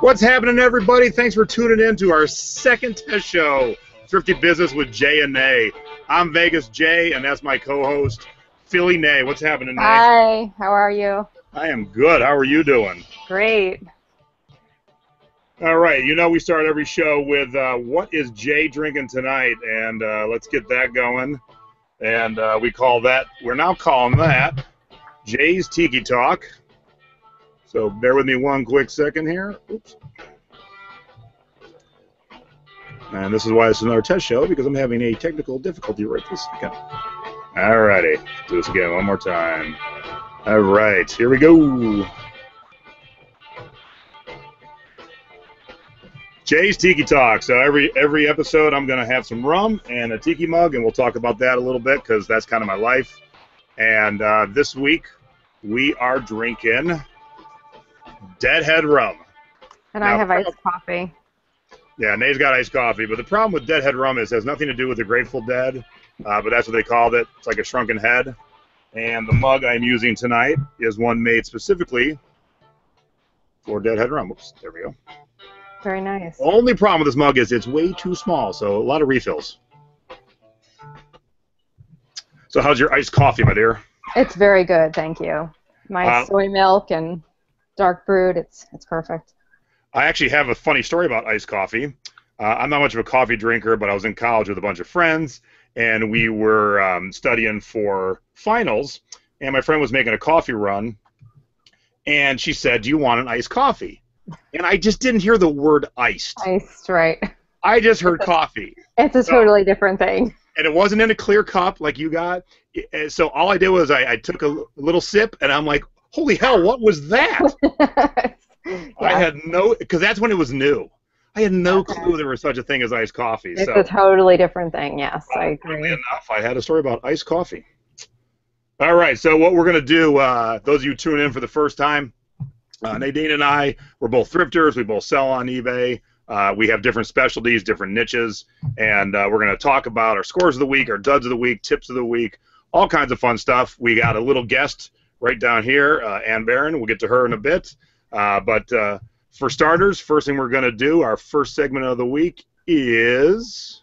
What's happening, everybody? Thanks for tuning in to our second test show, Thrifty Business with Jay and Nay. I'm Vegas Jay, and that's my co-host, Philly Nay. What's happening, Nay? Hi, how are you? I am good. How are you doing? Great. All right. You know we start every show with what is Jay drinking tonight, and let's get that going. And we're now calling that Jay's Tiki Talk. So bear with me one quick second here. Oops. And this is why it's another test show, because I'm having a technical difficulty right this second. All righty. Do this again one more time. All right. Here we go. Jay's Tiki Talk. So every episode I'm going to have some rum and a tiki mug, and we'll talk about that a little bit because that's kind of my life. And this week we are drinking Deadhead rum. And now, I have iced coffee. Yeah, Nay's got iced coffee. But the problem with Deadhead rum is it has nothing to do with the Grateful Dead, but that's what they called it. It's like a shrunken head. And the mug I'm using tonight is one made specifically for Deadhead rum. Oops, there we go. Very nice. Only problem with this mug is it's way too small, so a lot of refills. So how's your iced coffee, my dear? It's very good, thank you. My soy milk and dark brewed, it's perfect. I actually have a funny story about iced coffee. I'm not much of a coffee drinker, but I was in college with a bunch of friends, and we were studying for finals, and my friend was making a coffee run, and she said, "Do you want an iced coffee?" And I just didn't hear the word iced. Iced, right. I just heard coffee. It's a totally different thing. And it wasn't in a clear cup like you got. So all I did was I took a little sip, and I'm like, holy hell, what was that? Yeah. I had no, because that's when it was new. I had no clue there was such a thing as iced coffee. It's a totally different thing, yes, I agree. Oddly enough, I had a story about iced coffee. All right, so what we're going to do, those of you tuning in for the first time, Nadine and I, we're both thrifters. We both sell on eBay. We have different specialties, different niches, and we're going to talk about our scores of the week, our duds of the week, tips of the week, all kinds of fun stuff. We got a little guest right down here, Ann Barron. We'll get to her in a bit. But for starters, first thing we're going to do, our first segment of the week is...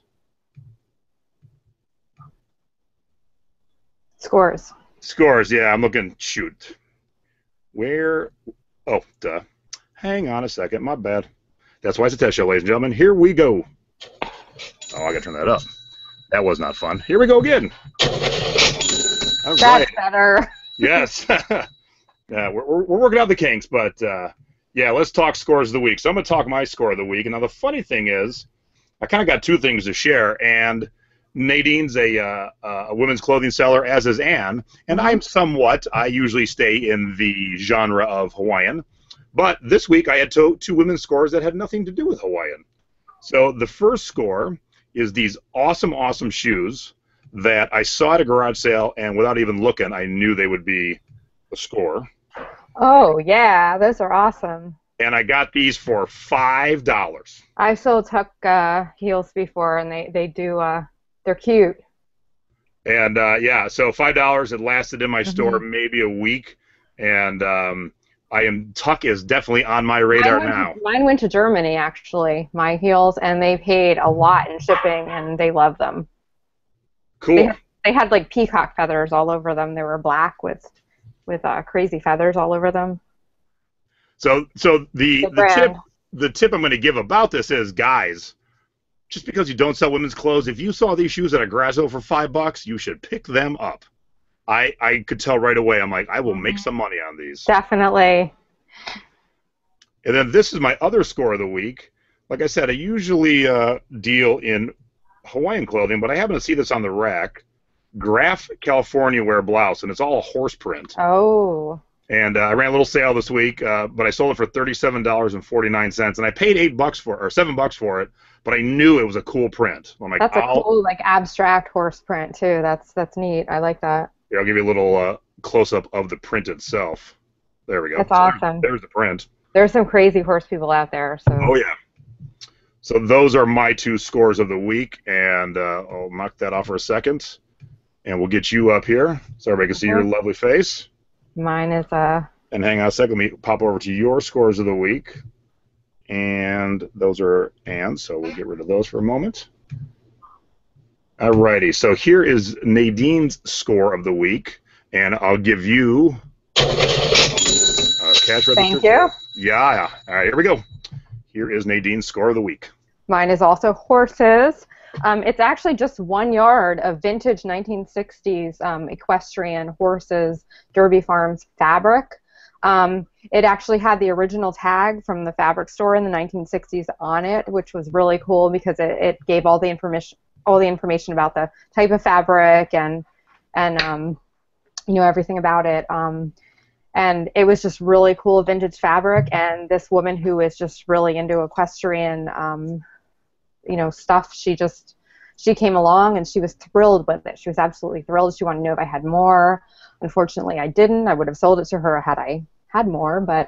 Scores. Scores, yeah, I'm looking, shoot. Where... Oh, duh. Hang on a second. My bad. That's why it's a test show, ladies and gentlemen. Here we go. Oh, I got to turn that up. That was not fun. Here we go again. All That's right. better. Yes. We're working out the kinks, but yeah, let's talk scores of the week. So I'm going to talk my score of the week. And now the funny thing is, I kind of got two things to share. And Nadine's a women's clothing seller, as is Ann. And I usually stay in the genre of Hawaiian. But this week I had two women's scores that had nothing to do with Hawaiian. So the first score is these awesome, awesome shoes that I saw at a garage sale, and without even looking, I knew they would be a score. Oh, yeah, those are awesome. And I got these for $5. I sold Tuck heels before, and they do, they're cute. And, yeah, so $5. It lasted in my store maybe a week, and Tuck is definitely on my radar now. Mine went to Germany, actually, my heels, and they paid a lot in shipping, and they love them. Cool. They had like peacock feathers all over them. They were black with crazy feathers all over them. So the tip I'm going to give about this is, guys, just because you don't sell women's clothes, if you saw these shoes at a garage sale for $5, you should pick them up. I could tell right away. I'm like, I will make some money on these. Definitely. And then this is my other score of the week. Like I said, I usually deal in Hawaiian clothing, but I happen to see this on the rack. Graph California wear blouse, and it's all horse print. Oh. And I ran a little sale this week, but I sold it for $37.49, and I paid $7 for it. But I knew it was a cool print. I'm like, that's a cool, like, abstract horse print too. That's neat. I like that. Here, I'll give you a little close-up of the print itself. There we go. That's awesome. There's the print. There's some crazy horse people out there. So. Oh yeah. So those are my two scores of the week, and I'll knock that off for a second, and we'll get you up here so everybody can see your lovely face. Mine is And hang on a second, let me pop over to your scores of the week. And those are Ann's, so we'll get rid of those for a moment. Alrighty, so here is Nadine's score of the week, and I'll give you cash register. Thank you. Yeah. All right, here we go. Here is Nadine's score of the week. Mine is also horses. It's actually just 1 yard of vintage 1960s equestrian horses, Derby Farms fabric. It actually had the original tag from the fabric store in the 1960s on it, which was really cool because it gave all the information about the type of fabric and everything about it. And it was just really cool vintage fabric. And this woman who is just really into equestrian, stuff, she came along and she was thrilled with it. She was absolutely thrilled. She wanted to know if I had more. Unfortunately, I didn't. I would have sold it to her had I had more, but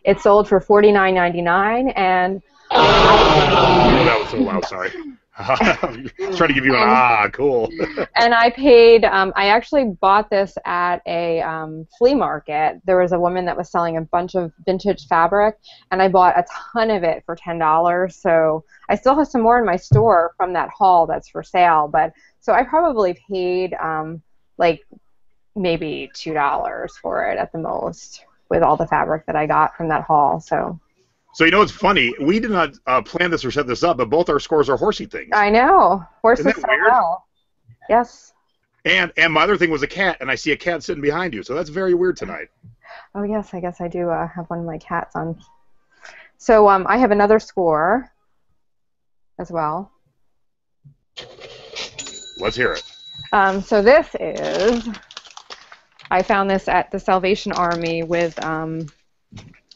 it sold for $49.99, and that was so loud. Sorry. I was trying to give you an cool. And I paid. I actually bought this at a flea market. There was a woman that was selling a bunch of vintage fabric, and I bought a ton of it for $10. So I still have some more in my store from that haul that's for sale. But so I probably paid like maybe $2 for it at the most, with all the fabric that I got from that haul. So you know what's funny? We did not plan this or set this up, but both our scores are horsey things. I know. Horses sell well. Yes. And my other thing was a cat, and I see a cat sitting behind you, so that's very weird tonight. Oh, yes, I guess I do have one of my cats on. So I have another score as well. Let's hear it. So this is, I found this at the Salvation Army with,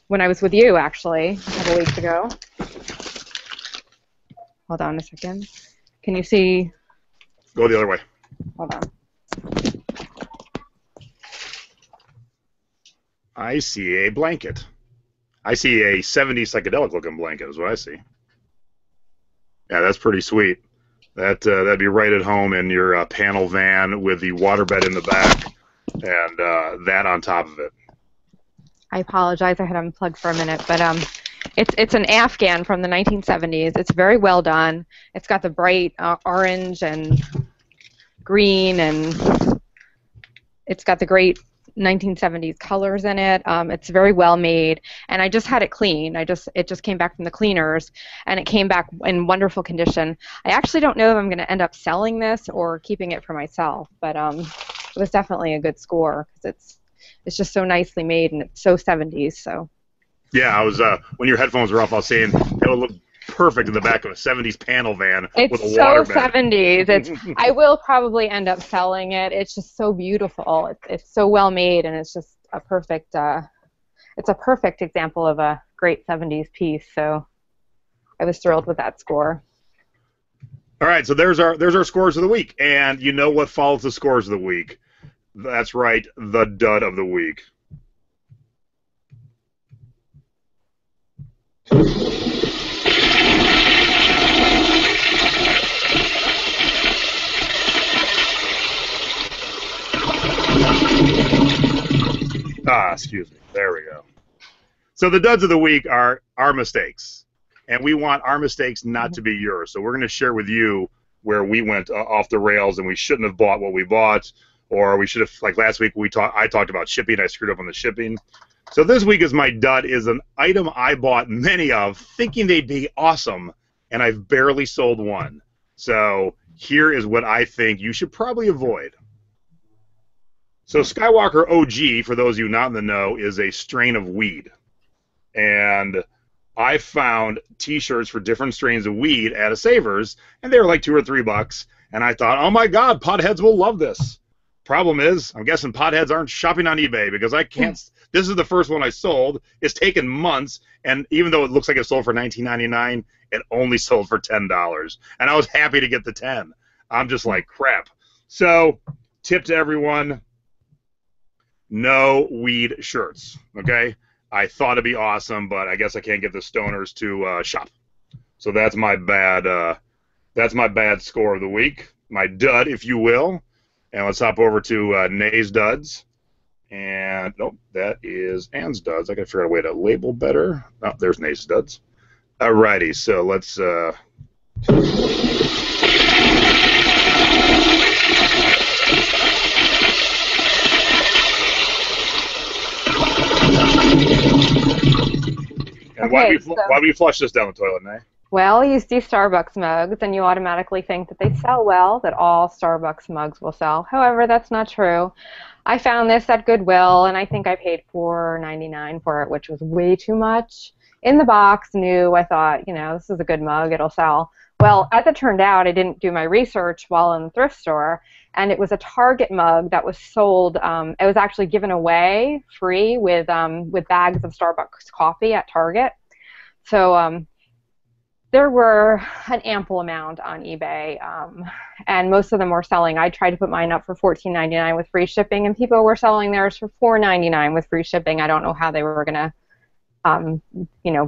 when I was with you, actually, a couple weeks ago. Hold on a second. Can you see? Go the other way. Hold on. I see a blanket. I see a 70s psychedelic-looking blanket is what I see. Yeah, that's pretty sweet. That'd be right at home in your panel van with the waterbed in the back and that on top of it. I apologize. I had unplugged for a minute, but it's an Afghan from the 1970s. It's very well done. It's got the bright orange and green, and it's got the great 1970s colors in it. It's very well made, and I just had it cleaned. It just came back from the cleaners, and it came back in wonderful condition. I actually don't know if I'm going to end up selling this or keeping it for myself, but it was definitely a good score because it's just so nicely made and it's so 70s. So yeah, I was when your headphones were off, I was saying it would look perfect in the back of a 70s panel van with a waterbed. It's so 70s. I will probably end up selling it. It's just so beautiful. It's so well made, and it's just a perfect. It's a perfect example of a great 70s piece. So I was thrilled with that score. All right, so there's our scores of the week, and you know what follows the scores of the week? That's right, the dud of the week. Excuse me. There we go. So the duds of the week are our mistakes, and we want our mistakes not to be yours. So we're going to share with you where we went off the rails and we shouldn't have bought what we bought, or we should have, like last week I talked about shipping. I screwed up on the shipping. So this week is my dud is an item I bought many of thinking they'd be awesome, and I've barely sold one. So here is what I think you should probably avoid. So Skywalker OG, for those of you not in the know, is a strain of weed. And I found T-shirts for different strains of weed at a Savers, and they were like $2 or $3. And I thought, oh my God, potheads will love this. Problem is, I'm guessing potheads aren't shopping on eBay because I can't. This is the first one I sold. It's taken months, and even though it looks like it sold for $19.99, it only sold for $10. And I was happy to get the 10. I'm just like, crap. So, tip to everyone. No weed shirts, okay? I thought it'd be awesome, but I guess I can't get the stoners to shop. So that's my bad score of the week, my dud, if you will. And let's hop over to Nay's duds. And nope, that is Ann's duds. I gotta figure out a way to label better. Oh, there's Nay's duds. Alrighty, so let's. And Okay, so why do we flush this down the toilet, Nay? well, you see Starbucks mugs and you automatically think that they sell well, that all Starbucks mugs will sell. However, that's not true. I found this at Goodwill and I think I paid $4.99 for it, which was way too much. In the box, new, I thought, this is a good mug, it'll sell. Well, as it turned out, I didn't do my research while in the thrift store, and it was a Target mug that was sold. It was actually given away free with bags of Starbucks coffee at Target. So there were an ample amount on eBay, and most of them were selling. I tried to put mine up for $14.99 with free shipping, and people were selling theirs for $4.99 with free shipping. I don't know how they were going to,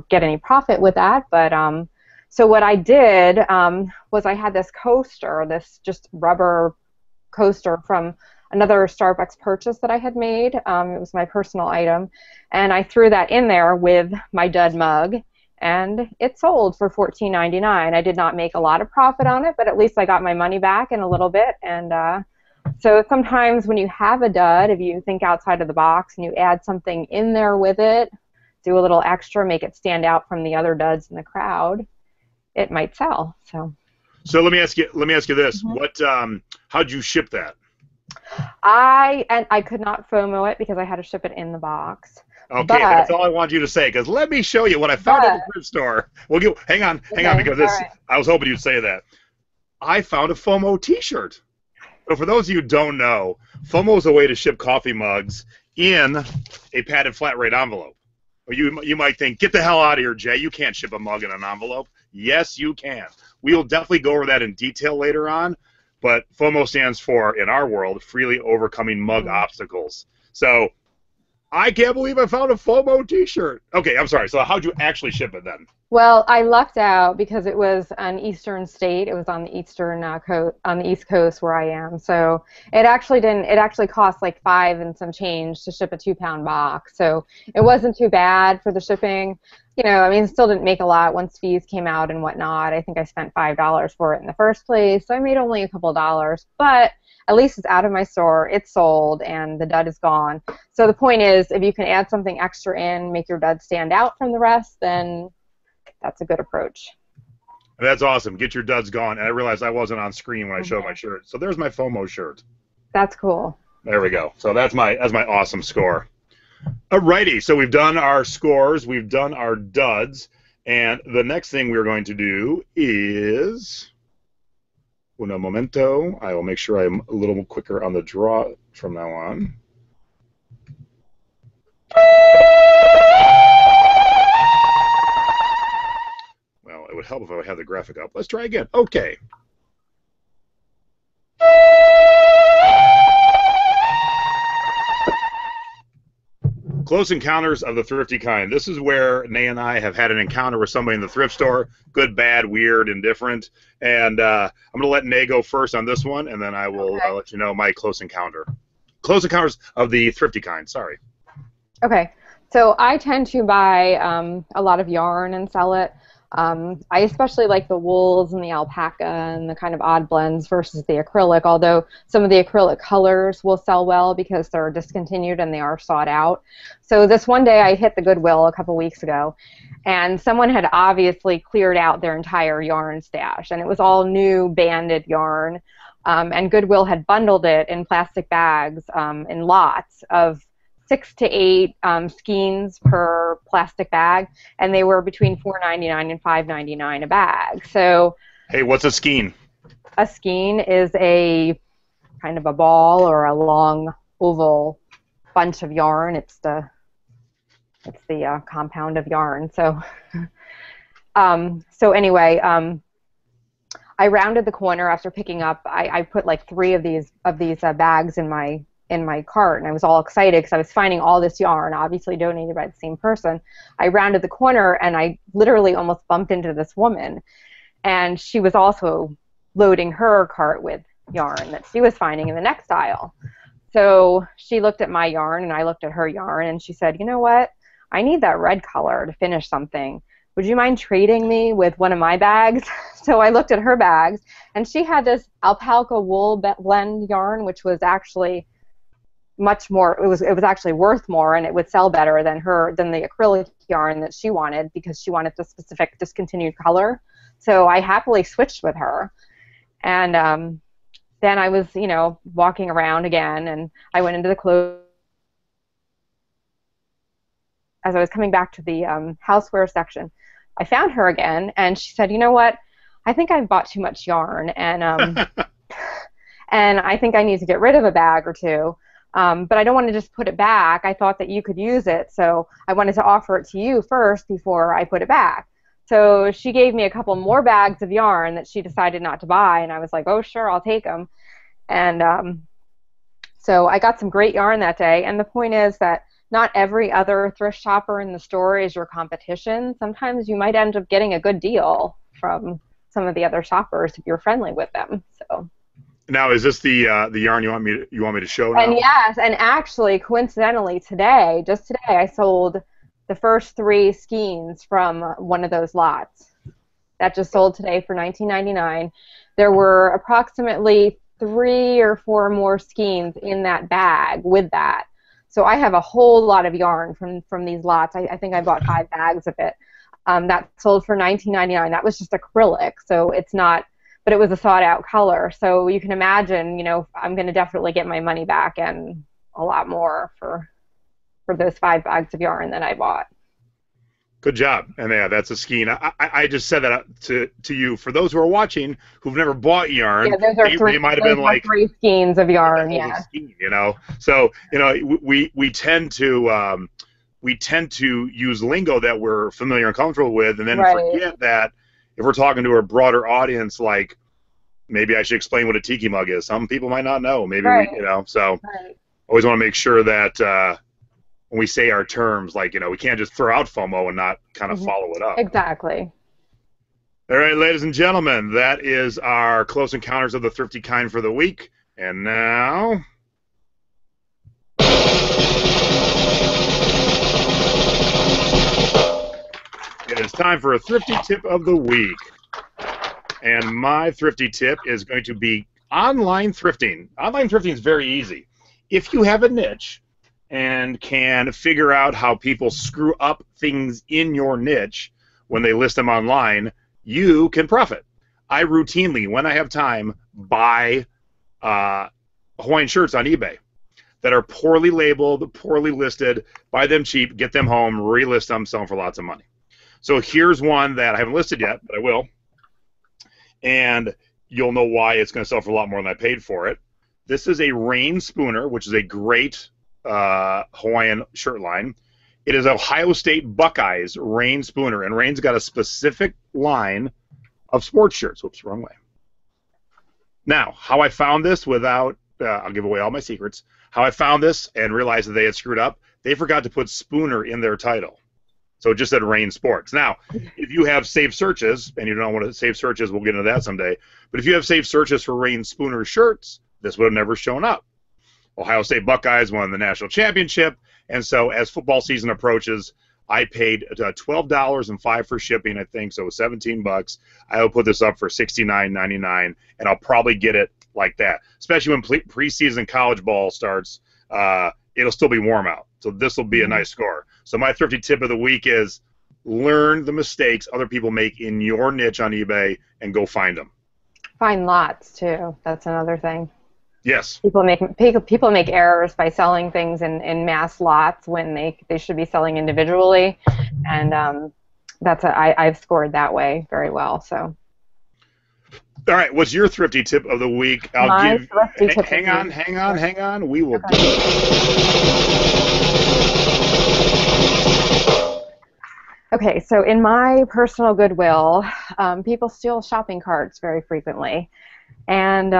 get any profit with that, but so what I did was I had this coaster, this just rubber coaster from another Starbucks purchase that I had made. It was my personal item, and I threw that in there with my dud mug, and it sold for $14.99. I did not make a lot of profit on it, but at least I got my money back in a little bit. And so sometimes when you have a dud, if you think outside of the box and you add something in there with it, do a little extra, make it stand out from the other duds in the crowd, it might sell. So let me ask you this: Mhm. What? How'd you ship that? I could not FOMO it because I had to ship it in the box. Okay, that's But all I want you to say. Because let me show you what I found at the thrift store. Well, hang on, okay, because all right. I was hoping you'd say that. I found a FOMO T-shirt. So for those of you who don't know, FOMO is a way to ship coffee mugs in a padded flat rate envelope. Or you might think, get the hell out of here, Jay. You can't ship a mug in an envelope. Yes, you can. We will definitely go over that in detail later on. But FOMO stands for, in our world, freely overcoming mug obstacles. So I can't believe I found a FOMO T-shirt. Okay, I'm sorry. So how'd you actually ship it then? Well, I lucked out because it was an eastern state. It was on the eastern on the East Coast where I am. So it actually didn't. It actually cost like $5 and some change to ship a 2-pound box. So it wasn't too bad for the shipping. I mean, still didn't make a lot once fees came out and whatnot. I think I spent $5 for it in the first place, so I made only a couple dollars. But at least it's out of my store. It's sold, and the dud is gone. So the point is, if you can add something extra in, make your dud stand out from the rest, then that's a good approach. That's awesome. Get your duds gone. And I realized I wasn't on screen when I showed my shirt. So there's my FOMO shirt. That's cool. There we go. So that's my awesome score. Alrighty. So we've done our scores. We've done our duds. And the next thing we're going to do is un momento. I will make sure I'm a little quicker on the draw from now on. Well, it would help if I had the graphic up. Let's try again. Okay. Close encounters of the thrifty kind. This is where Nay and I have had an encounter with somebody in the thrift store. Good, bad, weird, indifferent. And I'm going to let Nay go first on this one, and then I will Okay. let you know my close encounter. Close encounters of the thrifty kind. Sorry. Okay. So I tend to buy a lot of yarn and sell it. I especially like the wools and the alpaca and the kind of odd blends versus the acrylic, although some of the acrylic colors will sell well because they're discontinued and they are sought out. So this one day I hit the Goodwill a couple weeks ago, and someone had obviously cleared out their entire yarn stash, and it was all new banded yarn, and Goodwill had bundled it in plastic bags in lots of 6 to 8 skeins per plastic bag, and they were between $4.99 and $5.99 a bag. So, hey, what's a skein? A skein is a kind of a ball or a long oval bunch of yarn. It's the compound of yarn. So, anyway, I rounded the corner after picking up. I put like 3 of these bags in my cart, and I was all excited because I was finding all this yarn, obviously donated by the same person. I rounded the corner and I literally almost bumped into this woman, and she was also loading her cart with yarn that she was finding in the next aisle. So she looked at my yarn and I looked at her yarn, and she said, "You know what? I need that red color to finish something. would you mind trading me with one of my bags? So I looked at her bags, and she had this alpaca wool blend yarn, which was actually much more, it was actually worth more, and it would sell better than the acrylic yarn that she wanted, because she wanted the specific discontinued color. So I happily switched with her. And then I was, walking around again, and I went into the clothes. As I was coming back to the houseware section, I found her again, and she said, "You know what? I think I've bought too much yarn, and and I think I need to get rid of a bag or two. But I don't want to just put it back. I thought that you could use it, so I wanted to offer it to you first before I put it back." So she gave me a couple more bags of yarn that she decided not to buy, and I was like, "Oh, sure, I'll take them." And so I got some great yarn that day, and the point is that not every other thrift shopper in the store is your competition. Sometimes you might end up getting a good deal from some of the other shoppers if you're friendly with them. So. Now, is this the yarn you want me to show now? And yes, and actually, coincidentally, just today, I sold the first 3 skeins from one of those lots. That just sold today for $19.99. There were approximately 3 or 4 more skeins in that bag with that. So I have a whole lot of yarn from these lots. I think I bought 5 bags of it. That sold for $19.99. That was just acrylic, so it's not, but it was a sought-out color. So you can imagine, I'm going to definitely get my money back and a lot more for those 5 bags of yarn that I bought. Good job. And yeah, that's a skein. I just said that to you. For those who are watching who've never bought yarn, they might have been like 3 skeins of yarn. Yeah. Skein, So we tend to use lingo that we're familiar and comfortable with, and then forget that if we're talking to a broader audience, like maybe I should explain what a tiki mug is. Some people might not know. Maybe So always want to make sure that. When we say our terms, like, we can't just throw out FOMO and not kind of follow it up. Exactly. All right, ladies and gentlemen, that is our Close Encounters of the Thrifty Kind for the week. And now... it is time for a Thrifty Tip of the Week. And my Thrifty Tip is going to be online thrifting. Online thrifting is very easy. If you have a niche and can figure out how people screw up things in your niche when they list them online, you can profit. I routinely, when I have time, buy Hawaiian shirts on eBay that are poorly labeled, poorly listed, buy them cheap, get them home, relist them, sell them for lots of money. So here's one that I haven't listed yet, but I will. And you'll know why it's going to sell for a lot more than I paid for it. This is a Rain Spooner, which is a great Hawaiian shirt line. It is Ohio State Buckeyes Rain Spooner, and Rain's got a specific line of sports shirts. Whoops, wrong way. Now, how I found this without, I'll give away all my secrets, how I found this and realized that they had screwed up, they forgot to put Spooner in their title. So it just said Rain Sports. Now, if you have saved searches, and you don't know what saved searches, we'll get into that someday, but if you have saved searches for Rain Spooner shirts, this would have never shown up. Ohio State Buckeyes won the national championship, and so as football season approaches, I paid $12.05 for shipping, I think, so $17. I will put this up for $69.99, and I'll probably get it like that. Especially when preseason college ball starts, it'll still be warm out, so this will be a nice score. So my Thrifty Tip of the Week is learn the mistakes other people make in your niche on eBay and go find them. Find lots, too. That's another thing. Yes. People make errors by selling things in mass lots when they should be selling individually, and I've scored that way very well. So. All right, what's your Thrifty Tip of the Week? Hang on. We will. Okay, so in my personal Goodwill, people steal shopping carts very frequently. And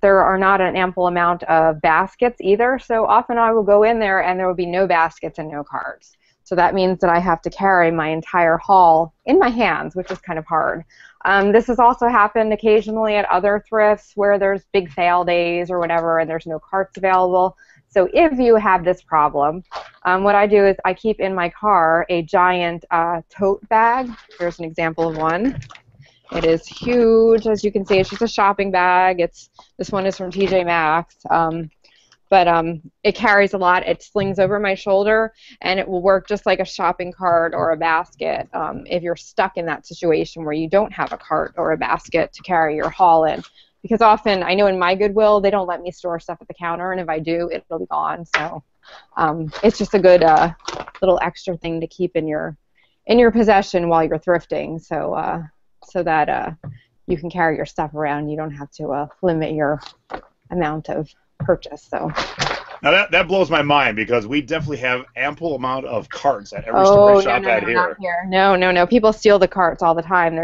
there are not an ample amount of baskets either, so often I will go in there and there will be no baskets and no carts. So that means that I have to carry my entire haul in my hands, which is kind of hard. This has also happened occasionally at other thrifts where there's big sale days or whatever and there's no carts available. So if you have this problem, what I do is I keep in my car a giant tote bag. Here's an example of one. It is huge, as you can see. It's just a shopping bag. This one is from TJ Maxx. But it carries a lot. It slings over my shoulder, and it will work just like a shopping cart or a basket if you're stuck in that situation where you don't have a cart or a basket to carry your haul in. Because often, I know in my Goodwill, they don't let me store stuff at the counter, and if I do, it'll be gone. So it's just a good little extra thing to keep in your possession while you're thrifting, so that you can carry your stuff around. You don't have to limit your amount of purchase. So now that blows my mind, because we definitely have ample amount of carts at every store I shop at here. Not here. No. People steal the carts all the time.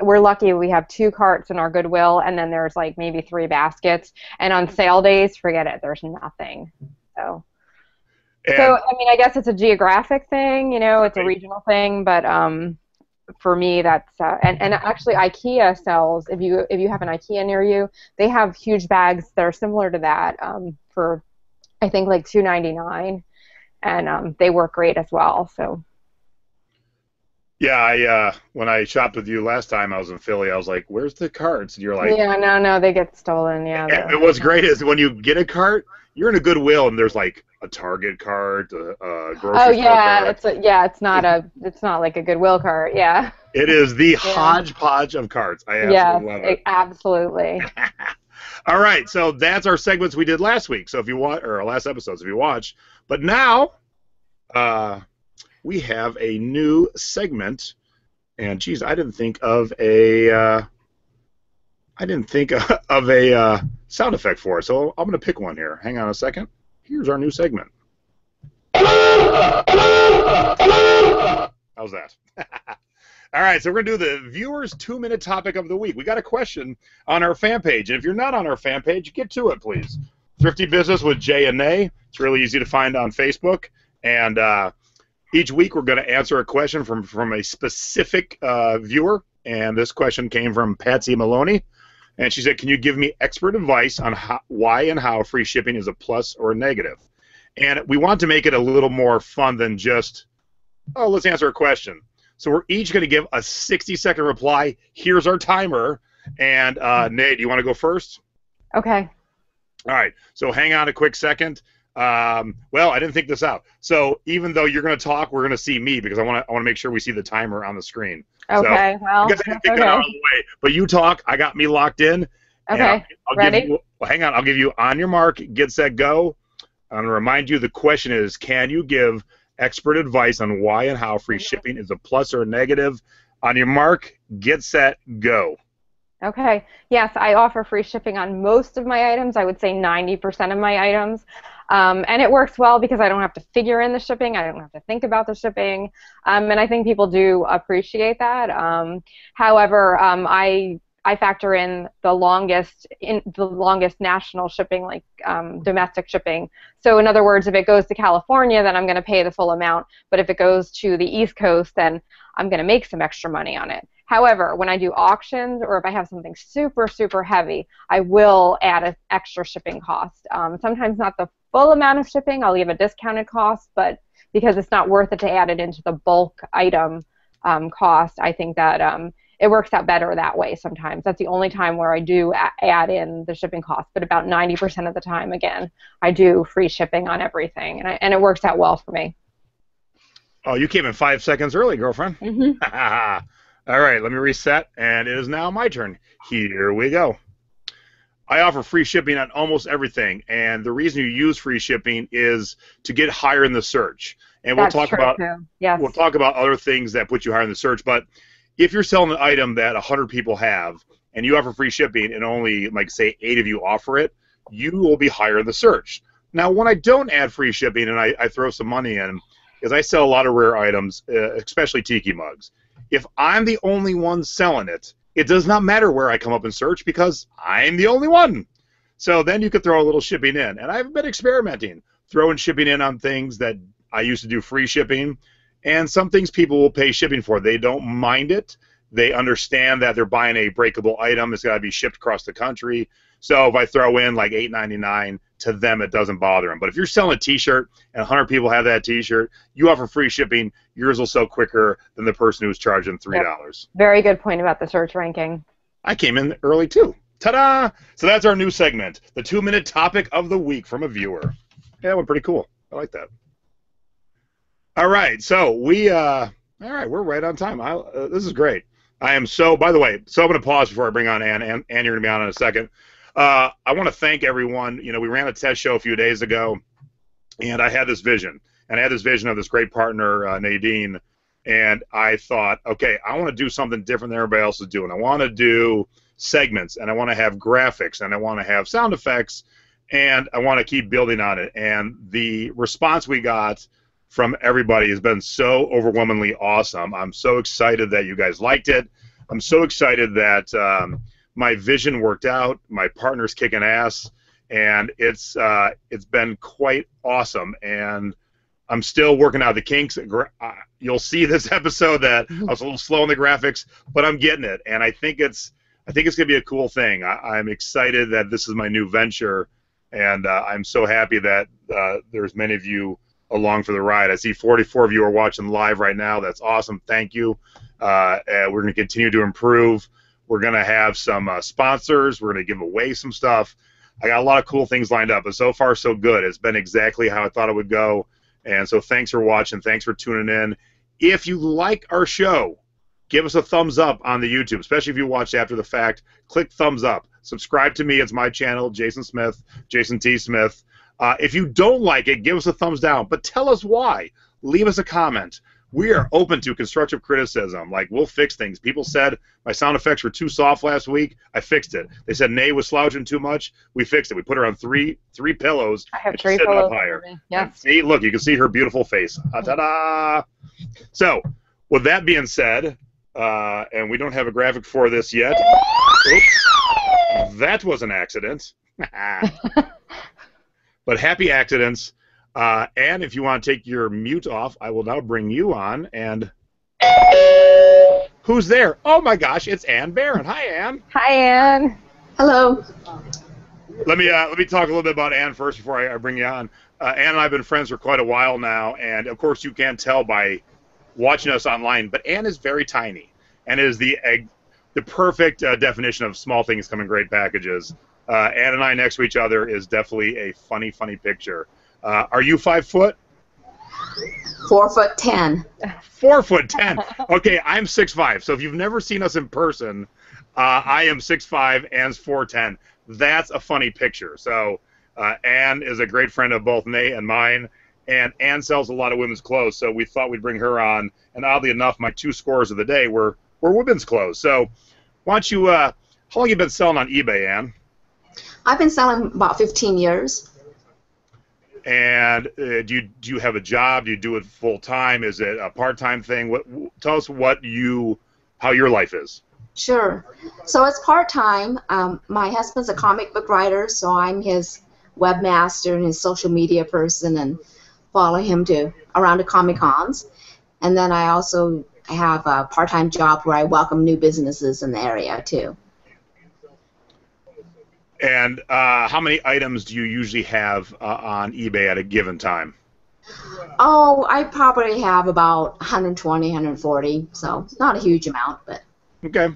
We're lucky we have 2 carts in our Goodwill, and then there's like maybe 3 baskets. And on sale days, forget it. There's nothing. So I mean, I guess it's a geographic thing. It's a regional thing, but for me, that's and actually IKEA sells, if you have an IKEA near you, they have huge bags that are similar to that for I think like $2.99, and they work great as well. So yeah, when I shopped with you last time I was in Philly, I was like, "Where's the carts?" And you're like, "Yeah, no, they get stolen." Yeah. And what's great is when you get a cart, you're in a Goodwill, and there's like a Target cart, a grocery store cart. It's not like a Goodwill cart. Yeah. It is the hodgepodge of carts. I absolutely love it. Absolutely. All right, so that's our segments we did last week. So if you want, or our last episodes, if you watch, but now we have a new segment, and geez, I didn't think of a sound effect for it. So I'm going to pick one here. Hang on a second. Here's our new segment. How's that? All right, so we're going to do the viewers' 2-minute topic of the week. We got a question on our fan page, and if you're not on our fan page, get to it, please. Thrifty Business with Jay and Nay. It's really easy to find on Facebook, and each week we're going to answer a question from a specific viewer, and this question came from Patsy Maloney, and she said, "Can you give me expert advice on why and how free shipping is a plus or a negative?" And we want to make it a little more fun than just, oh, let's answer a question. So we're each going to give a 60-second reply. Here's our timer. And Nate, do you want to go first? Okay. All right. So hang on a quick second. Well, I didn't think this out. So even though you're going to talk, we're going to see me, because I want to make sure we see the timer on the screen. Okay. So, well, I didn't think that out of the way. But you talk. I got me locked in. Okay. Ready? Hang on. I'll give you on your mark, get set, go. I'm going to remind you the question is, can you give expert advice on why and how free shipping is a plus or a negative? On your mark, get set, go. Okay. Yes, I offer free shipping on most of my items. I would say 90% of my items. And it works well because I don't have to figure in the shipping. I don't have to think about the shipping. And I think people do appreciate that. However, I factor in the longest national shipping, like domestic shipping. So in other words, if it goes to California, then I'm going to pay the full amount. But if it goes to the East Coast, then I'm going to make some extra money on it. However, when I do auctions or if I have something super, super heavy, I will add an extra shipping cost. Sometimes not the full amount of shipping. I'll leave a discounted cost, but because it's not worth it to add it into the bulk item cost, I think that it works out better that way sometimes. That's the only time where I do add in the shipping cost, but about 90% of the time, again, I do free shipping on everything, and it works out well for me. Oh, you came in 5 seconds early, girlfriend. Mm-hmm. All right, let me reset, and it is now my turn. Here we go. I offer free shipping on almost everything, and the reason you use free shipping is to get higher in the search. And we'll talk about other things that put you higher in the search, but if you're selling an item that 100 people have and you offer free shipping and only, like, say, 8 of you offer it, you will be higher in the search. Now, when I don't add free shipping and I throw some money in, is I sell a lot of rare items, especially tiki mugs. If I'm the only one selling it, it does not matter where I come up in search because I'm the only one. So then you could throw a little shipping in. And I've been experimenting, throwing shipping in on things that I used to do free shipping. And some things people will pay shipping for. They don't mind it. They understand that they're buying a breakable item. It's got to be shipped across the country. So if I throw in like $8.99, to them it doesn't bother them. But if you're selling a T-shirt and 100 people have that T-shirt, you offer free shipping, yours will sell quicker than the person who's charging $3. Yep. Very good point about the search ranking. I came in early too. Ta-da! So that's our new segment, the 2-minute topic of the week from a viewer. Yeah, that went pretty cool. I like that. All right, so all right, we're right on time. This is great. I am so, by the way, so I'm going to pause before I bring on Ann. Ann, you're going to be on in a second. I want to thank everyone. You know, we ran a test show a few days ago, and I had this vision. And I had this vision of this great partner, Nadine, and I thought, okay, I want to do something different than everybody else is doing. I want to do segments, and I want to have graphics, and I want to have sound effects, and I want to keep building on it. And the response we got from everybody has been so overwhelmingly awesome. I'm so excited that you guys liked it. I'm so excited that my vision worked out. My partner's kicking ass, and it's been quite awesome. And I'm still working out the kinks. You'll see this episode that I was a little slow on the graphics, but I'm getting it, and I think it's gonna be a cool thing. I'm excited that this is my new venture, and I'm so happy that there's many of you along for the ride. I see 44 of you are watching live right now. That's awesome. Thank you. And we're going to continue to improve. We're going to have some sponsors. We're going to give away some stuff. I got a lot of cool things lined up, but so far so good. It's been exactly how I thought it would go. And so thanks for watching. Thanks for tuning in. If you like our show, give us a thumbs up on the YouTube, especially if you watch after the fact. Click thumbs up. Subscribe to me. It's my channel, Jason Smith, Jason T. Smith. If you don't like it, give us a thumbs down, but tell us why. Leave us a comment. We are open to constructive criticism. Like, we'll fix things. People said my sound effects were too soft last week. I fixed it. They said Nay was slouching too much. We fixed it. We put her on three pillows. I have 3 pillows up higher. Yeah. See, look, you can see her beautiful face. Ta-da! So, with that being said, and we don't have a graphic for this yet. Oops. That was an accident. But happy accidents. And if you want to take your mute off, I will now bring you on. And who's there? Oh my gosh, it's Ann Barron. Hi, Ann. Hi, Ann. Hello. Let me talk a little bit about Ann first before I bring you on. Ann and I have been friends for quite a while now, and of course you can't tell by watching us online, but Ann is very tiny and is the perfect definition of small things come in great packages. Ann and I next to each other is definitely a funny picture. Are you 5 foot? 4'10". 4'10". Okay, I'm 6'5". So if you've never seen us in person, I am 6'5". Ann's 4'10". That's a funny picture. So Ann is a great friend of both Nay and mine, and Ann sells a lot of women's clothes. So we thought we'd bring her on. And oddly enough, my 2 scores of the day were women's clothes. So why don't you? How long have you been selling on eBay, Ann? I've been selling about 15 years. And do you have a job? Do you do it full time? Is it a part-time thing? Tell us how your life is. Sure. So it's part-time. My husband's a comic book writer, so I'm his webmaster and his social media person, and follow him around to Comic-Cons. And then I also have a part-time job where I welcome new businesses in the area too. And how many items do you usually have on eBay at a given time? Oh, I probably have about 120, 140, so not a huge amount, but... Okay.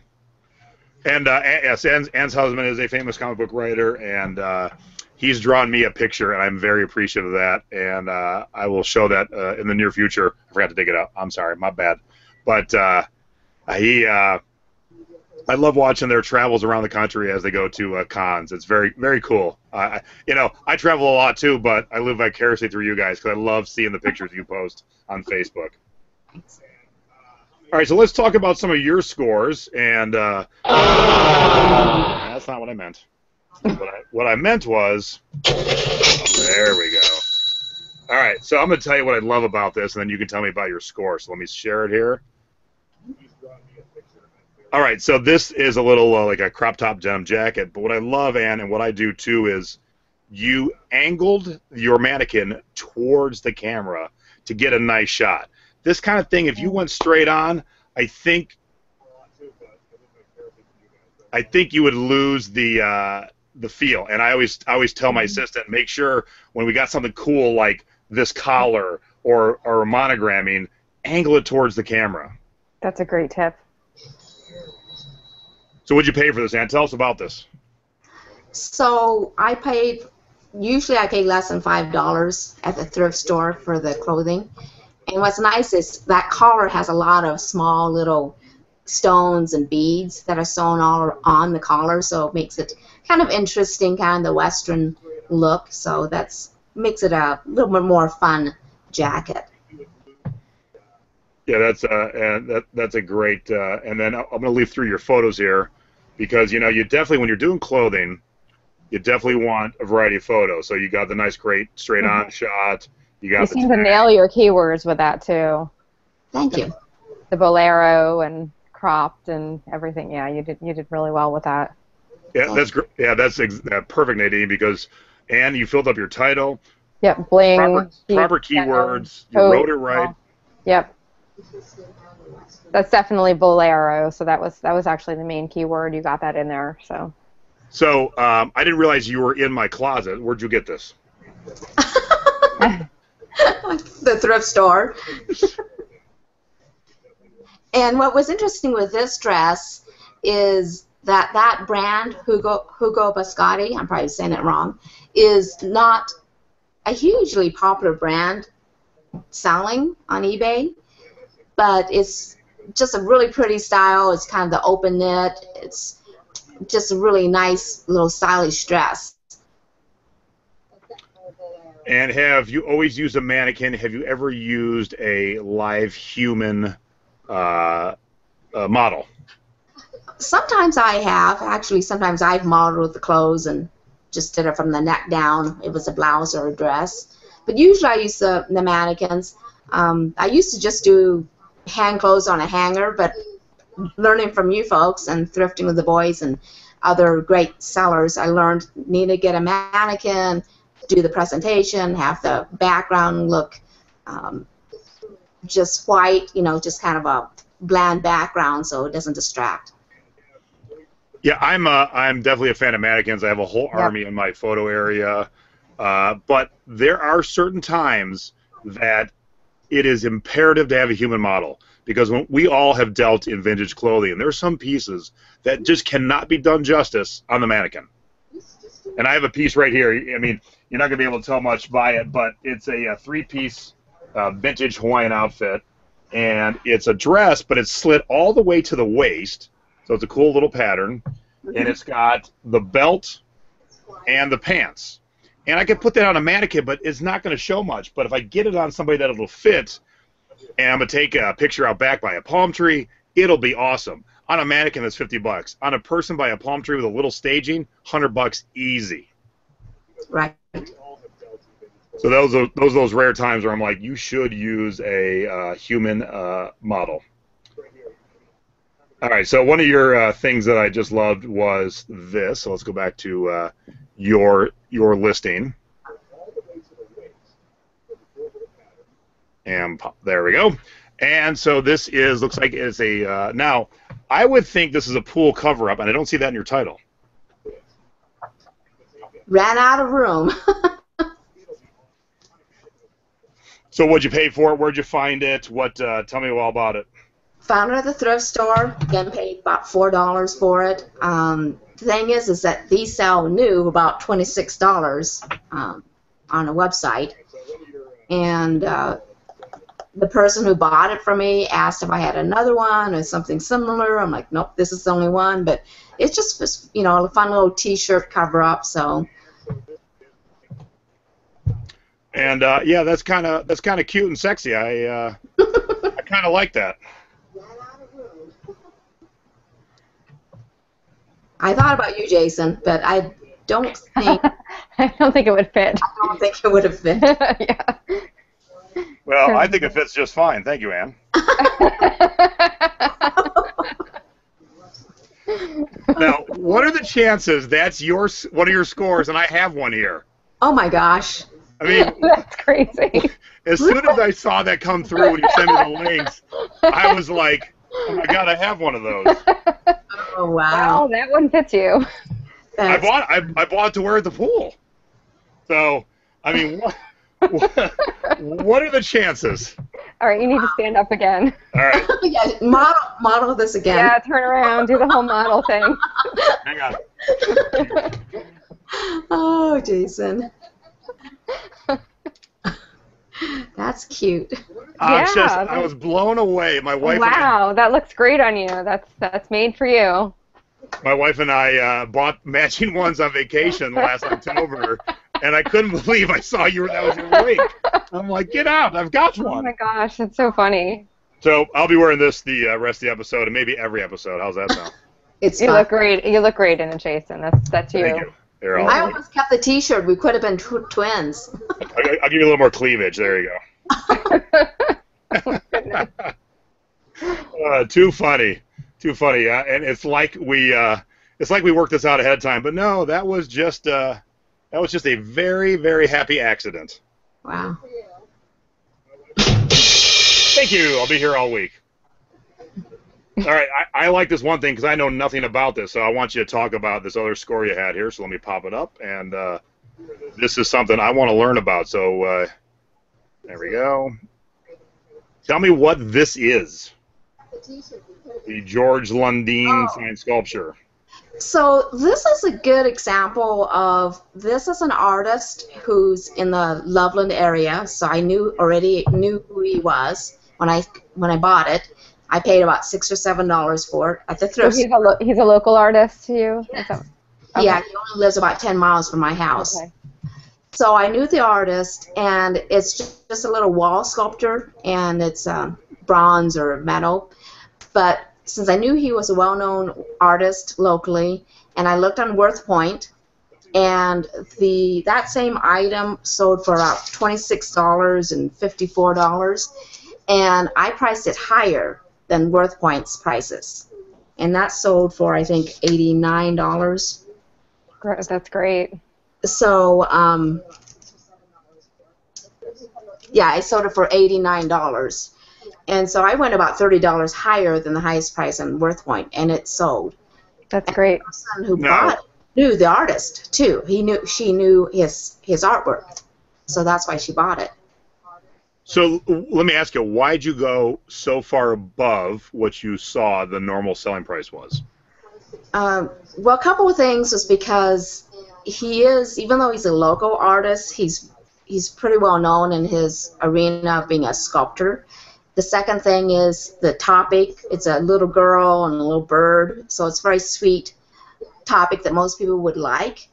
And yes, Ann's husband is a famous comic book writer, and he's drawn me a picture, and I'm very appreciative of that, and I will show that in the near future. I forgot to dig it up. I'm sorry, my bad. But I love watching their travels around the country as they go to cons. It's very, very cool. I travel a lot too, but I live vicariously through you guys because I love seeing the pictures you post on Facebook. Thanks. All right, so let's talk about some of your scores. And that's not what I meant. What I meant was, there we go. All right, so I'm going to tell you what I love about this, and then you can tell me about your score. So let me share it here. All right, so this is a little like a crop top denim jacket, but what I love, Ann, and what I do too is you angled your mannequin towards the camera to get a nice shot. This kind of thing, if you went straight on, I think you would lose the the feel. And I always tell my assistant, make sure when we got something cool like this collar or monogramming, angle it towards the camera. That's a great tip. So what'd you pay for this, Ann? Tell us about this. So usually I pay less than $5 at the thrift store for the clothing. And what's nice is that collar has a lot of small little stones and beads that are sewn all on the collar, so it makes it kind of interesting, kind of the Western look. So makes it a little bit more fun jacket. Yeah, that's a great. And then I'm going to leaf through your photos here, because you definitely, when you're doing clothing, you definitely want a variety of photos. So you got the nice, great straight-on shot. You seem to nail your keywords with that too. Thank you. The bolero and cropped and everything. Yeah, you did really well with that. Yeah, that's great. Yeah, that's perfect, Nadine, because Ann, you filled up your title. Yep, bling. Proper keywords. You wrote it right. Yep. That's definitely bolero. So that was actually the main keyword. You got that in there. So I didn't realize you were in my closet. Where'd you get this? The thrift store. And what was interesting with this dress is that brand, Hugo Biscotti, I'm probably saying it wrong, is not a hugely popular brand selling on eBay, but it's just a really pretty style. It's kind of the open knit. It's just a really nice little stylish dress. And have you always used a mannequin? Have you ever used a live human model? Sometimes I have. Actually, sometimes I've modeled with the clothes and just did it from the neck down. It was a blouse or a dress. But usually I use the mannequins. I used to just do hand clothes on a hanger, but learning from you folks and thrifting with the boys and other great sellers, I learned need to get a mannequin, do the presentation, have the background look just white, just kind of a bland background so it doesn't distract. Yeah, I'm definitely a fan of mannequins. I have a whole army in my photo area, but there are certain times that it is imperative to have a human model, because when we all have dealt in vintage clothing, and there are some pieces that just cannot be done justice on the mannequin. And I have a piece right here. I mean, you're not going to be able to tell much by it, but it's a three-piece vintage Hawaiian outfit, and it's a dress, but it's slit all the way to the waist, so it's a cool little pattern, and it's got the belt and the pants. And I could put that on a mannequin, but it's not going to show much. But if I get it on somebody that it'll fit, and I'm going to take a picture out back by a palm tree, it'll be awesome. On a mannequin, that's $50. On a person by a palm tree with a little staging, $100 easy. Right. So those rare times where I'm like, you should use a human model. All right, so one of your things that I just loved was this. So let's go back to your listing. And there we go. And so this looks like it's a now I would think this is a pool cover-up, and I don't see that in your title. Ran out of room. So what'd you pay for it? Where'd you find it? Tell me all about it. Found it at the thrift store. Again, paid about $4 for it. The thing is that these sell new about $26 on a website, and the person who bought it from me asked if I had another one or something similar. I'm like, nope, this is the only one. But it's just a fun little T-shirt cover-up. So. And yeah, that's kind of cute and sexy. I kind of like that. I thought about you, Jason, but I don't think. I don't think it would fit. I don't think it would have fit. Yeah. Well, I think it fits just fine. Thank you, Ann. Now, what are the chances that's one of your scores, and I have one here? Oh my gosh. I mean, that's crazy. As soon as I saw that come through when you sent me the links, I was like, oh my God, I have one of those. Oh, wow. Well, that one fits you. I bought it to wear at the pool. So, I mean, what are the chances? All right, you need to stand up again. All right. Yeah, model this again. Yeah, turn around, do the whole model thing. Hang on. Oh, Jason. That's cute. I was blown away. My wife. Wow, that looks great on you. That's made for you. My wife and I bought matching ones on vacation last October, and I couldn't believe I saw that was your link. I'm like, get out! I've got one. Oh my gosh, that's so funny. So I'll be wearing this the rest of the episode, and maybe every episode. How's that sound? You look great. You look great in it, Jason. That's you. Thank you. I almost kept the T-shirt. We could have been twins. I'll give you a little more cleavage. There you go. Too funny. And it's like we worked this out ahead of time. But no, that was just a very, very happy accident. Wow. Thank you. I'll be here all week. All right, I like this one thing because I know nothing about this, so I want you to talk about this other score you had here. So let me pop it up, and this is something I want to learn about. So there we go. Tell me what this is. The George Lundeen signed sculpture. So this is a good example of, this is an artist who's in the Loveland area, so I already knew who he was when I bought it. I paid about $6 or $7 for it at the thrift store. He's a local artist to you? Yes. Okay. Yeah, he only lives about 10 miles from my house. Okay. So I knew the artist, and it's just a little wall sculpture, and it's bronze or metal. But since I knew he was a well-known artist locally, and I looked on WorthPoint, and that same item sold for about $26 and $54, and I priced it higher than WorthPoint's prices, and that sold for, I think, $89. That's great. So, yeah, I sold it for $89. And so I went about $30 higher than the highest price on WorthPoint, and it sold. That's great. The person who bought it knew the artist too. She knew his artwork, so that's why she bought it. So let me ask you, why'd you go so far above what you saw the normal selling price was? Well, a couple of things was because even though he's a local artist, he's pretty well known in his arena of being a sculptor. The second thing is the topic. It's a little girl and a little bird, so it's a very sweet topic that most people would like.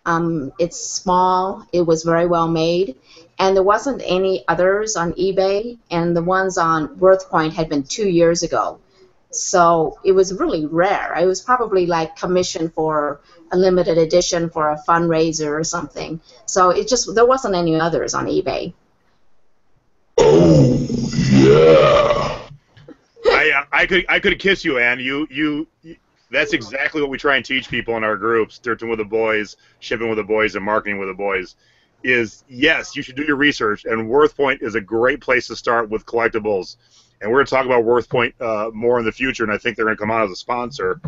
It's small. It was very well made, and there wasn't any others on eBay, and the ones on WorthPoint had been 2 years ago. So it was really rare. It was probably like commissioned for a limited edition for a fundraiser or something. So there wasn't any others on eBay. Oh yeah. I could kiss you, Ann. You that's exactly what we try and teach people in our groups, Thrifting with the Boys, Shipping with the Boys, and Marketing with the Boys, is yes, you should do your research, and WorthPoint is a great place to start with collectibles. And we're going to talk about WorthPoint more in the future, and I think they're going to come on as a sponsor.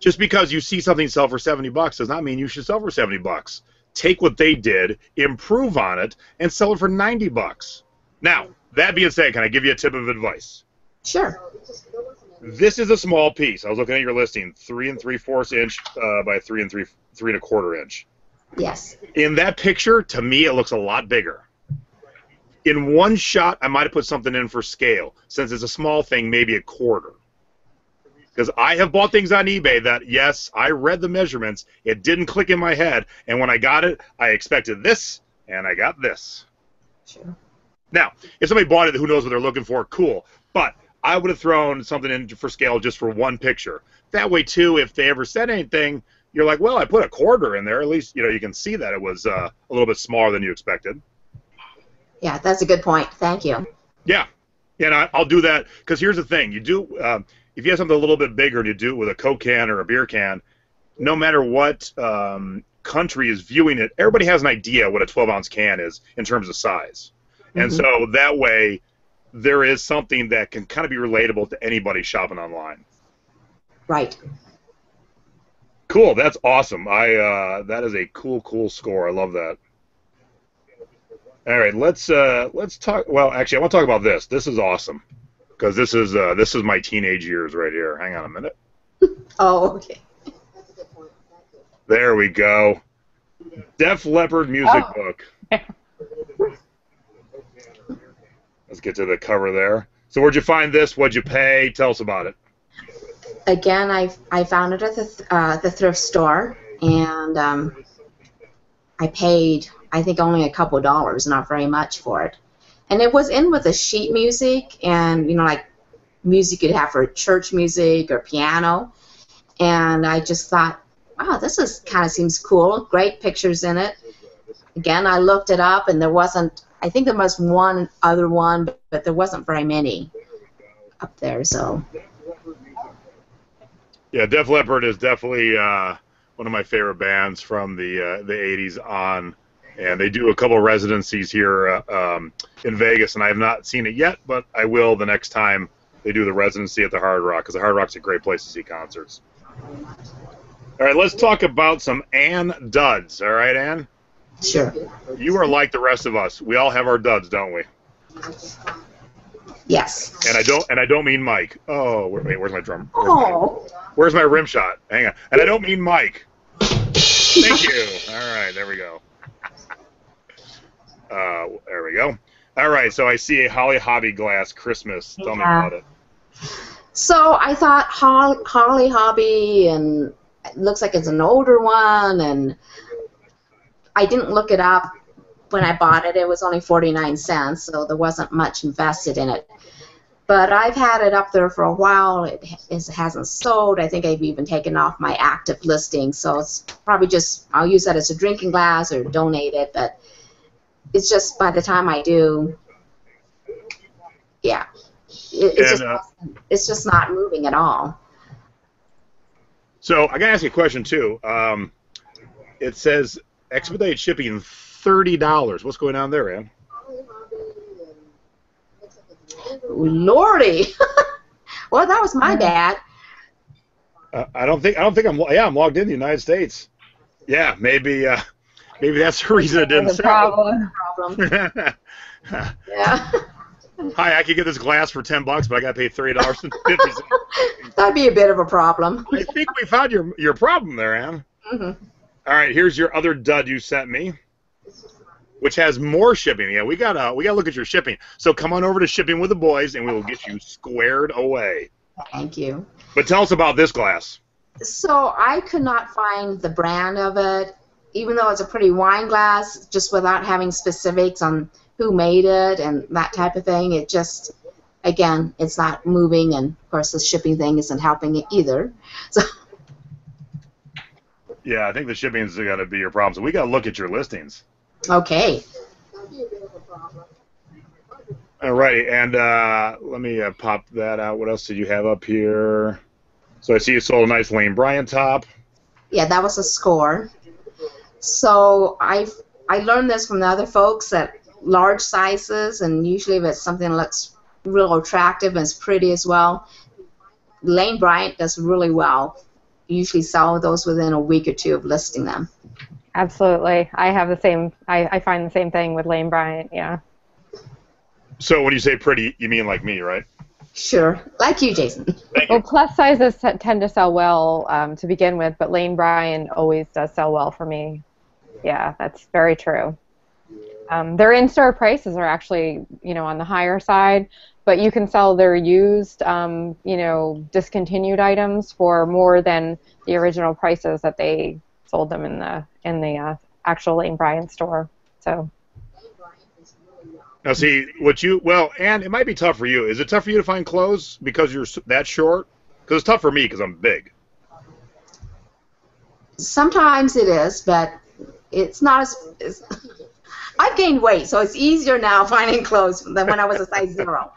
Just because you see something sell for $70 does not mean you should sell for $70. Take what they did, improve on it, and sell it for $90. Now, that being said, can I give you a tip of advice? Sure. This is a small piece. I was looking at your listing, 3 3/4 inch by 3 3¼ inch. Yes. In that picture, to me, it looks a lot bigger. In one shot, I might have put something in for scale. Since it's a small thing, maybe a quarter. Because I have bought things on eBay that, yes, I read the measurements, it didn't click in my head, and when I got it, I expected this, and I got this. Sure. Now, if somebody bought it, who knows what they're looking for, cool. But I would have thrown something in for scale just for one picture. That way, too, if they ever said anything, you're like, well, I put a quarter in there. At least, you can see that it was a little bit smaller than you expected. Yeah, that's a good point. Thank you. Yeah, and I'll do that because here's the thing: you do if you have something a little bit bigger and you do it with a Coke can or a beer can, no matter what country is viewing it, everybody has an idea what a 12-ounce can is in terms of size, and so that way there is something that can kind of be relatable to anybody shopping online. Right. Cool. That's awesome. That is a cool score. I love that. All right, let's talk. Well, actually, I want to talk about this. This is awesome because this is my teenage years right here. Hang on a minute. Oh, okay. There we go. Def Leppard music book. Let's get to the cover there. So where'd you find this? What'd you pay? Tell us about it. Again, I found it at the thrift store, and I paid, I think, only a couple dollars, not very much for it. And it was in with the sheet music and, like music you'd have for church music or piano. And I just thought, wow, this is kind of seems cool. Great pictures in it. Again, I looked it up, and there wasn't, I think there was one other one, but there wasn't very many up there, so. Yeah, Def Leppard is definitely one of my favorite bands from the 80s on, and they do a couple of residencies here in Vegas, and I have not seen it yet, but I will the next time they do the residency at the Hard Rock, because the Hard Rock's a great place to see concerts. All right, let's talk about some Ann duds. All right, Ann? Sure. You are like the rest of us. We all have our duds, don't we? Yes. And I don't mean Mike. Oh, wait, where's my drum? Where's my rim shot? Hang on. And I don't mean Mike. Thank you. All right, there we go. There we go. All right, so I see a Holly Hobby glass Christmas. Tell me about it. So I thought Holly Hobby, and it looks like it's an older one, and I didn't look it up when I bought it. It was only 49 cents, so there wasn't much invested in it. But I've had it up there for a while. It hasn't sold. I think I've even taken off my active listing, so it's probably just, I'll use that as a drinking glass or donate it, but it's just by the time I do, yeah, it's just not moving at all. So I gotta ask you a question too. It says expedited shipping $30. What's going on there, Ann? Lordy, well, that was my bad. I don't think I'm. Yeah, I'm logged in the United States. Yeah, maybe that's the reason it didn't sell. Yeah. Hi, I could get this glass for $10, but I got to pay $30.50. That'd be a bit of a problem. I think we found your problem there, Ann. Mm-hmm. All right, here's your other dud you sent me, which has more shipping. Yeah, we gotta look at your shipping. So come on over to Shipping with the Boys, and we will get you squared away. Thank you. But tell us about this glass. So I could not find the brand of it, even though it's a pretty wine glass, just without having specifics on who made it and that type of thing. It just, again, it's not moving, and of course the shipping thing isn't helping it either. So. Yeah, I think the shipping's got to be your problem. So we got to look at your listings. Okay. All righty, and let me pop that out. What else did you have up here? So I see you sold a nice Lane Bryant top. Yeah, that was a score. So I learned this from the other folks that large sizes, and usually if it's something that looks real attractive and is pretty as well, Lane Bryant does really well. Usually sell those within a week or two of listing them. Absolutely. I have the same, I find the same thing with Lane Bryant, yeah. So when you say pretty, you mean like me, right? Sure. Like you, Jason. Thank Well, you. plus sizes tend to sell well to begin with, but Lane Bryant always does sell well for me. Yeah, that's very true. Their in-store prices are actually, on the higher side, but you can sell their used, discontinued items for more than the original prices that they sold them in the actual Lane Bryant store. So. Now, see, and it might be tough for you. Is it tough for you to find clothes because you're that short? Because it's tough for me because I'm big. Sometimes it is, but it's not as I've gained weight, so it's easier now finding clothes than when I was a size 0.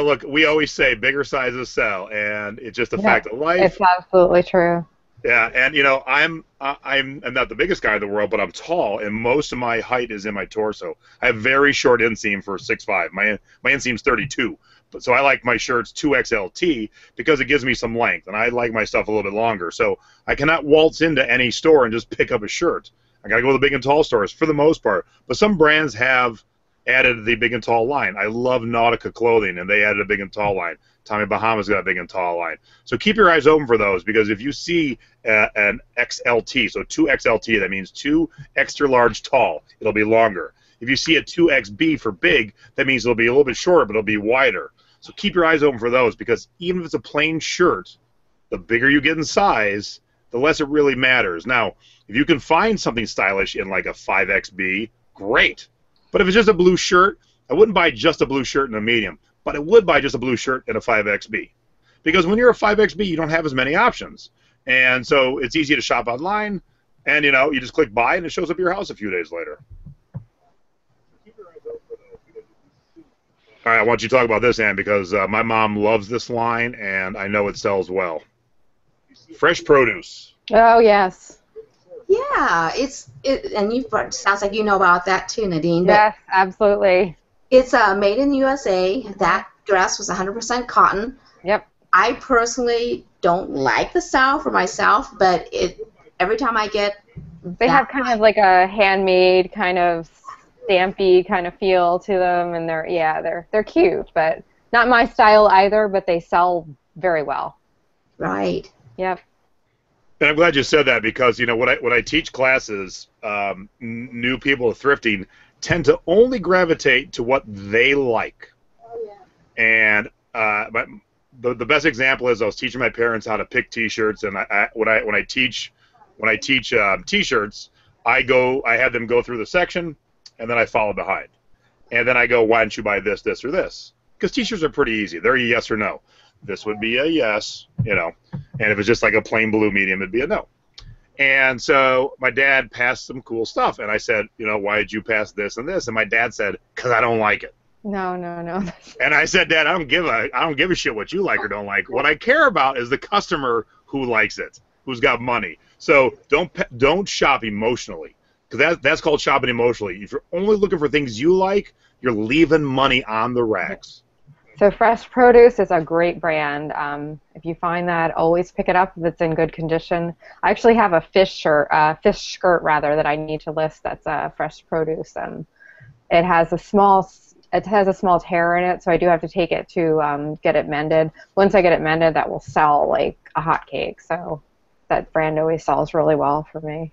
Look, we always say bigger sizes sell, and it's just a fact of life. It's absolutely true. Yeah, and I'm not the biggest guy in the world, but I'm tall, and most of my height is in my torso. I have very short inseam for 6'5". My inseam's 32, So I like my shirts 2XLT because it gives me some length, and I like my stuff a little bit longer. So I cannot waltz into any store and just pick up a shirt. I got to go to the big and tall stores for the most part. But some brands have added the big and tall line. I love Nautica clothing, and they added a big and tall line. Tommy Bahama's got a big and tall line. So keep your eyes open for those, because if you see an XLT, so 2XLT, that means 2 extra large tall, it'll be longer. If you see a 2XB for big, that means it'll be a little bit shorter, but it'll be wider. So keep your eyes open for those, because even if it's a plain shirt, the bigger you get in size, the less it really matters. Now, if you can find something stylish in like a 5XB, great. But if it's just a blue shirt, I wouldn't buy just a blue shirt in a medium, but I would buy just a blue shirt in a 5XB. Because when you're a 5XB, you don't have as many options. And so it's easy to shop online, and you just click buy, and it shows up at your house a few days later. All right, I want you to talk about this, Ann, because my mom loves this line, and I know it sells well. Fresh produce. Oh, yes. Yeah, and sounds like you know about that too, Nadine. But Yes, absolutely. it's made in the USA. That dress was 100% cotton. Yep. I personally don't like the style for myself, but every time I get They have kind of like a handmade kind of stampy kind of feel to them, and they're cute, but not my style either, but they sell very well. right. Yep. And I'm glad you said that, because when I teach classes, new people thrifting tend to only gravitate to what they like. And the best example is I was teaching my parents how to pick T-shirts, and when I teach T-shirts, I have them go through the section, and then I follow behind, and then I go, why don't you buy this, this, or this? Because T-shirts are pretty easy. They're a yes or no. This would be a yes, and if it's just like a plain blue medium, it'd be a no. And so my dad passed some cool stuff, and I said, why did you pass this and this? And my dad said, because I don't like it. No. And I said, Dad, I don't give a shit what you like or don't like. What I care about is the customer who likes it, who's got money. So don't shop emotionally, because that's called shopping emotionally. If you're only looking for things you like, you're leaving money on the racks. So Fresh Produce is a great brand. If you find that, always pick it up if it's in good condition. I actually have a fish skirt that I need to list. That's Fresh Produce. It has a small tear in it, so I do have to take it to get it mended. Once I get it mended, that will sell like a hotcake. So that brand always sells really well for me.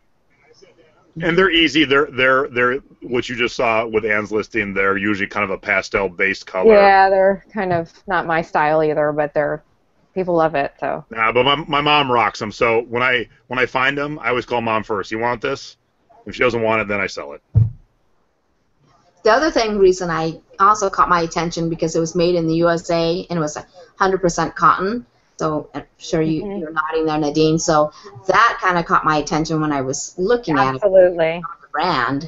And they're easy. They're what you just saw with Ann's listing. They're usually kind of a pastel-based color. Yeah, they're kind of not my style either, but people love it. So. Nah, but my mom rocks them. So when I find them, I always call Mom first. You want this? If she doesn't want it, then I sell it. The other reason I also caught my attention, because it was made in the USA and it was 100% cotton. So I'm sure you're nodding there, Nadine. So that kind of caught my attention when I was looking at Absolutely. the brand.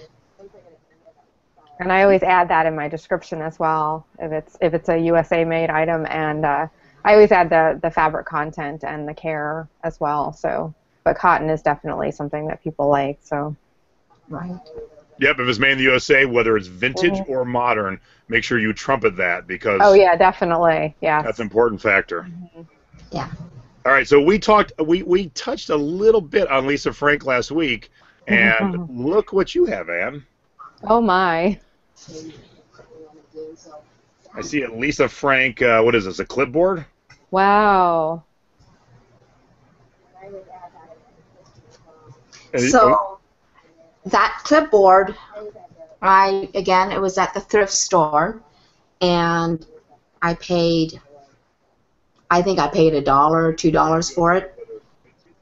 And I always add that in my description as well, if it's a USA made item, and I always add the fabric content and the care as well. So, but cotton is definitely something that people like. So. Right. Yep, if it's made in the USA, whether it's vintage or modern, make sure you trumpet that, because oh yeah, definitely, yeah. That's an important factor. Yeah. All right, so we touched a little bit on Lisa Frank last week, and look what you have, Ann. Oh my. I see a Lisa Frank. What is this? A clipboard? Wow. So that clipboard, it was at the thrift store, and I think I paid $1 or $2 for it,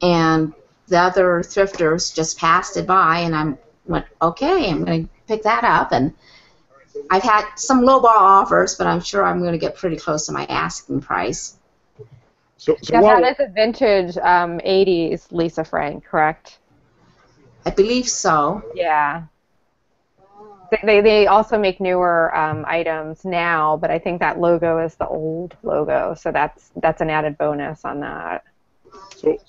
and the other thrifters just passed it by, and I went, okay, I'm going to pick that up, and I've had some lowball offers, but I'm sure I'm going to get pretty close to my asking price. So that is a vintage 80s Lisa Frank, correct? I believe so. Yeah. They also make newer items now, but I think that logo is the old logo, so that's an added bonus on that.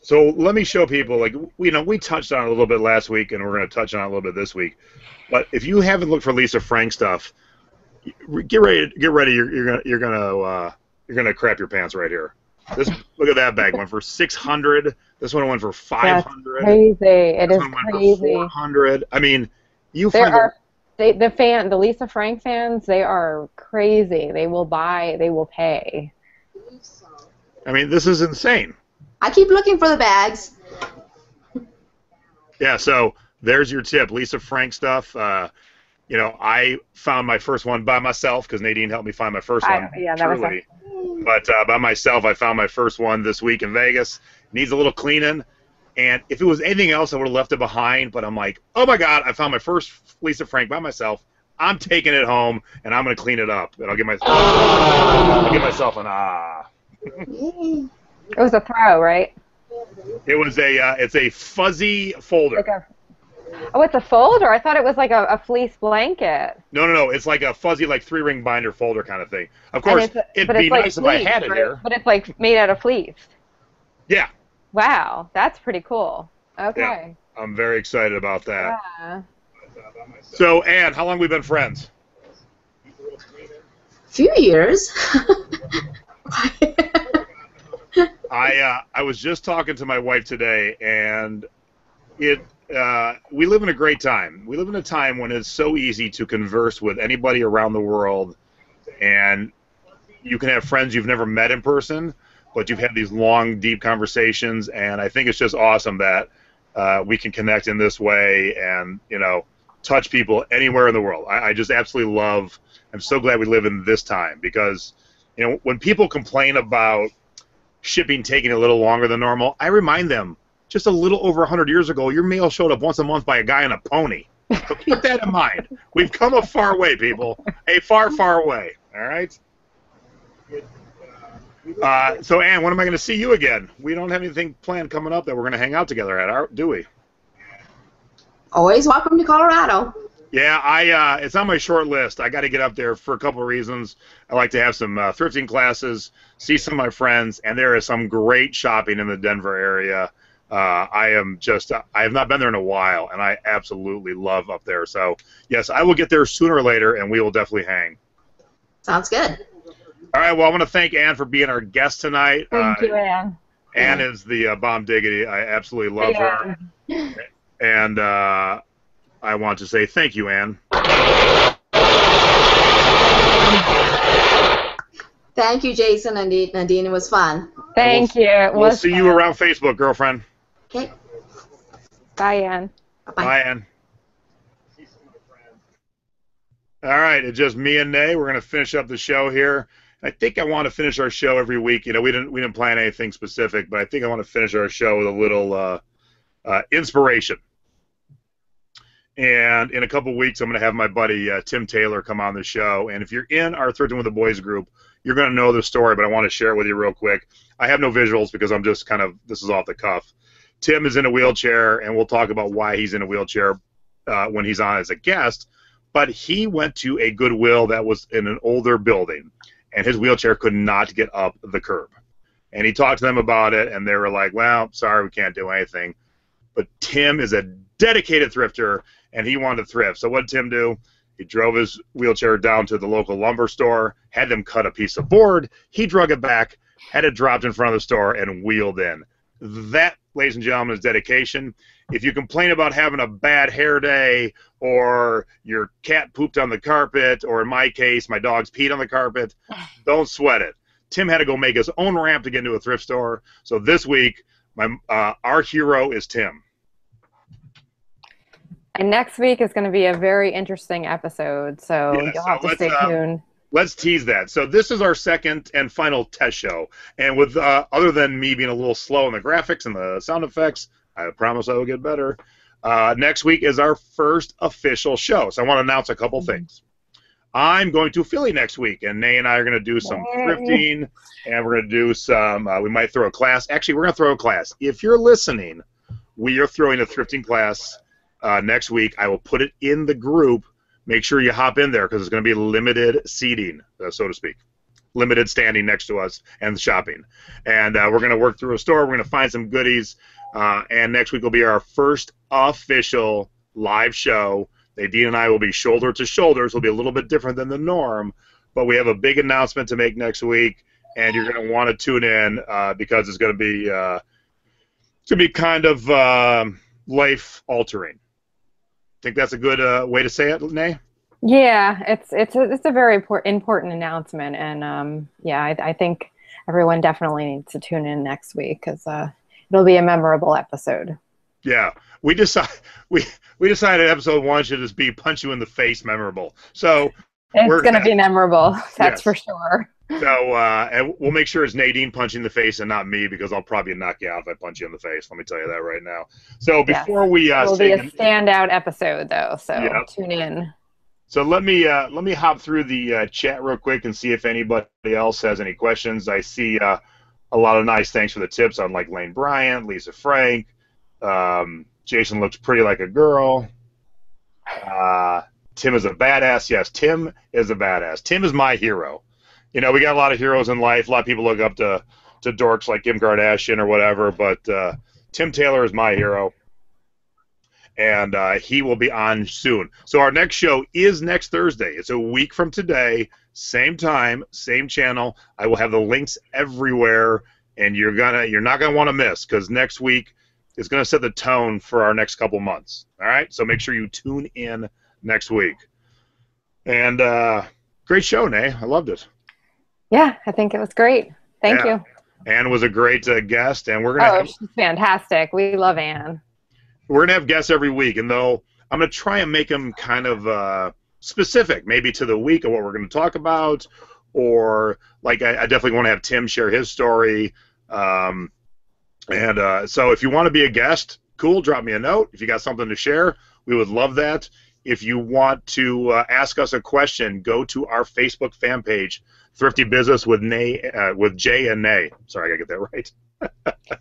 So let me show people, like, we touched on it a little bit last week, and we're going to touch on it a little bit this week. But if you haven't looked for Lisa Frank stuff, Get ready. Get ready. You're gonna crap your pants right here. Look at that bag. Went for 600. This one went for 500. That's crazy. It This is one went crazy. for 400. I mean, you There find are the Lisa Frank fans. They are crazy. They will buy. They will pay. I mean, this is insane. I keep looking for the bags. Yeah. So there's your tip, Lisa Frank stuff. You know, I found my first one by myself because Nadine helped me find my first one. Yeah, that was truly. But by myself, I found my first one this week in Vegas. Needs a little cleaning. And if it was anything else, I would have left it behind. But I'm like, oh, my God, I found my first Lisa Frank by myself. I'm taking it home, and I'm going to clean it up. And I'll give myself an ah. It was a throw, right? It's a fuzzy folder. Oh, it's a folder? I thought it was like a fleece blanket. No. It's like a fuzzy, like 3-ring binder folder kind of thing. Of course, it'd be like nice fleece, if I had it right? here. But it's like made out of fleece. Yeah. Wow, that's pretty cool. Okay. Yeah, I'm very excited about that. Yeah. So, Ann, how long have we been friends? Few years. I was just talking to my wife today, and we live in a great time. We live in a time when it's so easy to converse with anybody around the world, and you can have friends you've never met in person, but you've had these long, deep conversations, and I think it's just awesome that we can connect in this way and, you know, touch people anywhere in the world. I just absolutely love, I'm so glad we live in this time because, you know, when people complain about shipping taking a little longer than normal, I remind them, just a little over 100 years ago, your mail showed up once a month by a guy on a pony. So keep that in mind. We've come a far way, people. A far, far way. All right? So, Ann, when am I going to see you again? We don't have anything planned coming up that we're going to hang out together at, do we? Always welcome to Colorado. Yeah, it's on my short list. I got to get up there for a couple of reasons. I like to have some thrifting classes, see some of my friends, and there is some great shopping in the Denver area. I have not been there in a while, and I absolutely love up there. So, yes, I will get there sooner or later, and we will definitely hang. Sounds good. All right, well, I want to thank Ann for being our guest tonight. Thank you, Ann. Ann is the bomb diggity. I absolutely love her. And I want to say thank you, Ann. Thank you, Jason and Nadine. It was fun. Thank you. We'll see you around Facebook, girlfriend. Okay. Bye, Ann. Bye-bye. Bye, Ann. All right, it's just me and Nay. We're going to finish up the show here. I think I want to finish our show every week. You know, we didn't plan anything specific, but I think I want to finish our show with a little inspiration. And in a couple weeks, I'm going to have my buddy Tim Taylor come on the show. And if you're in our Thrifting with the Boys group, you're going to know the story, but I want to share it with you real quick. I have no visuals because I'm just this is off the cuff. Tim is in a wheelchair, and we'll talk about why he's in a wheelchair when he's on as a guest. But he went to a Goodwill that was in an older building, and his wheelchair could not get up the curb. And he talked to them about it, and they were like, well, sorry, we can't do anything. But Tim is a dedicated thrifter, and he wanted to thrift. So what did Tim do? He drove his wheelchair down to the local lumber store, had them cut a piece of board. He drug it back, had it dropped in front of the store, and wheeled in. That, ladies and gentlemen, is dedication. If you complain about having a bad hair day or your cat pooped on the carpet, or in my case, my dog's peed on the carpet, don't sweat it. Tim had to go make his own ramp to get into a thrift store. So this week, our hero is Tim. And next week is going to be a very interesting episode, so you'll have to stay tuned. Let's tease that. So this is our second and final test show. And with other than me being a little slow in the graphics and the sound effects, I promise I will get better. Next week is our first official show. So I want to announce a couple things. I'm going to Philly next week, and Nay and I are going to do some thrifting, and we're going to do some, we might throw a class. Actually, we're going to throw a class. If you're listening, we are throwing a thrifting class next week. I will put it in the group. Make sure you hop in there because it's going to be limited seating, so to speak. Limited standing next to us and shopping. And we're going to work through a store. We're going to find some goodies. And next week will be our first official live show Nadine and I will be shoulder to shoulder, so it'll be a little bit different than the norm, but we have a big announcement to make next week, and you're going to want to tune in because it's going to be kind of life-altering. Think that's a good way to say it, Nay? Yeah, it's a very important announcement, and yeah, I think everyone definitely needs to tune in next week because it'll be a memorable episode. Yeah, we decided episode 1 should just be punch you in the face memorable. So it's going to be memorable, that's for sure. So and we'll make sure it's Nadine punching the face and not me because I'll probably knock you out if I punch you in the face. Let me tell you that right now. So before we it'll be a standout episode though, so tune in. So let me hop through the chat real quick and see if anybody else has any questions. I see a lot of nice thanks for the tips on like Lane Bryant, Lisa Frank. Jason looks pretty like a girl. Tim is a badass. Yes, Tim is a badass. Tim is my hero. You know, we got a lot of heroes in life. A lot of people look up to dorks like Kim Kardashian or whatever, but Tim Taylor is my hero. And he will be on soon. So our next show is next Thursday. It's a week from today, same time, same channel. I will have the links everywhere, and you're not gonna want to miss because next week is gonna set the tone for our next couple months. All right, so make sure you tune in next week. And great show, Nay. I loved it. Yeah, I think it was great. Thank you. Anne was a great guest, and we're gonna. She's fantastic. We love Anne. We're going to have guests every week, and though I'm going to try and make them kind of specific, maybe to the week of what we're going to talk about, or like I definitely want to have Tim share his story. So if you want to be a guest, cool, drop me a note. If you got something to share, we would love that. If you want to ask us a question, go to our Facebook fan page, Thrifty Business with Jay and Nay. Sorry, I got to get that right.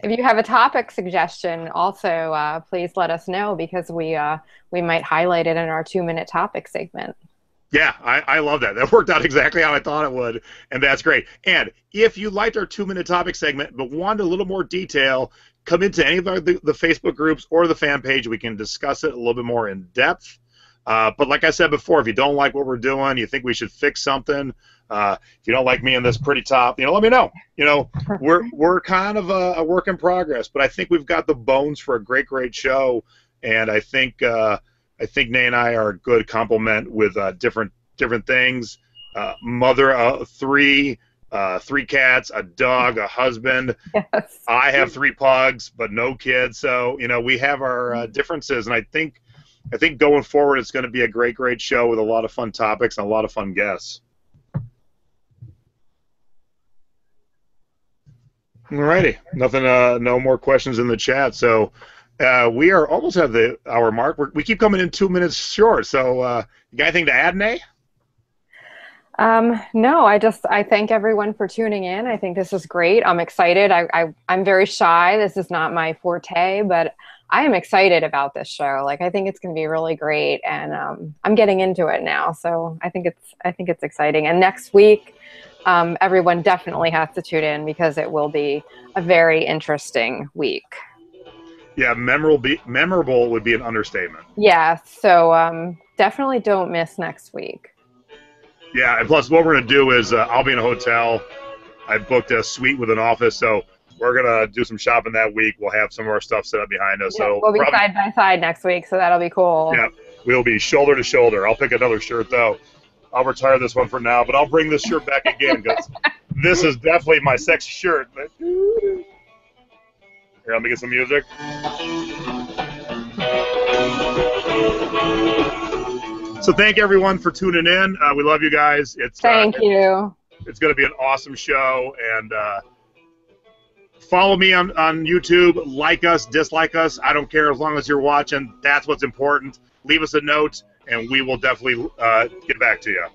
If you have a topic suggestion, also please let us know because we might highlight it in our 2-minute topic segment. Yeah, I love that. That worked out exactly how I thought it would, and that's great. And if you liked our 2-minute topic segment but wanted a little more detail, come into any of the Facebook groups or the fan page. We can discuss it a little bit more in depth. But like I said before, if you don't like what we're doing, you think we should fix something, if you don't like me in this pretty top, let me know. We're kind of a work in progress, but I think we've got the bones for a great show, and I think Nay and I are a good complement with different things. Mother of three cats, a dog, a husband. Yes. I have 3 pugs, but no kids. So we have our differences, and I think going forward it's going to be a great show with a lot of fun topics and a lot of fun guests. Alrighty, nothing, no more questions in the chat. So we are almost at the hour mark. We keep coming in 2 minutes short. So you got anything to add, Nay? No, I thank everyone for tuning in. I think this is great. I'm excited. I'm very shy. This is not my forte, but I am excited about this show. Like, I think it's going to be really great, and I'm getting into it now. So I think it's exciting. And next week, everyone definitely has to tune in because it will be a very interesting week. Yeah, memorable would be an understatement. Yeah, so definitely don't miss next week. Yeah, and plus what we're going to do is I'll be in a hotel. I booked a suite with an office, so we're going to do some shopping that week. We'll have some of our stuff set up behind us. Yeah, so we'll be side by side next week, so that'll be cool. Yeah, we'll be shoulder to shoulder. I'll pick another shirt, though. I'll retire this one for now, but I'll bring this shirt back again because this is definitely my sexy shirt. Here, let me get some music. So thank everyone for tuning in. We love you guys. Thank you. It's going to be an awesome show, and follow me on YouTube. Like us, dislike us. I don't care as long as you're watching. That's what's important. Leave us a note, and we will definitely get back to you.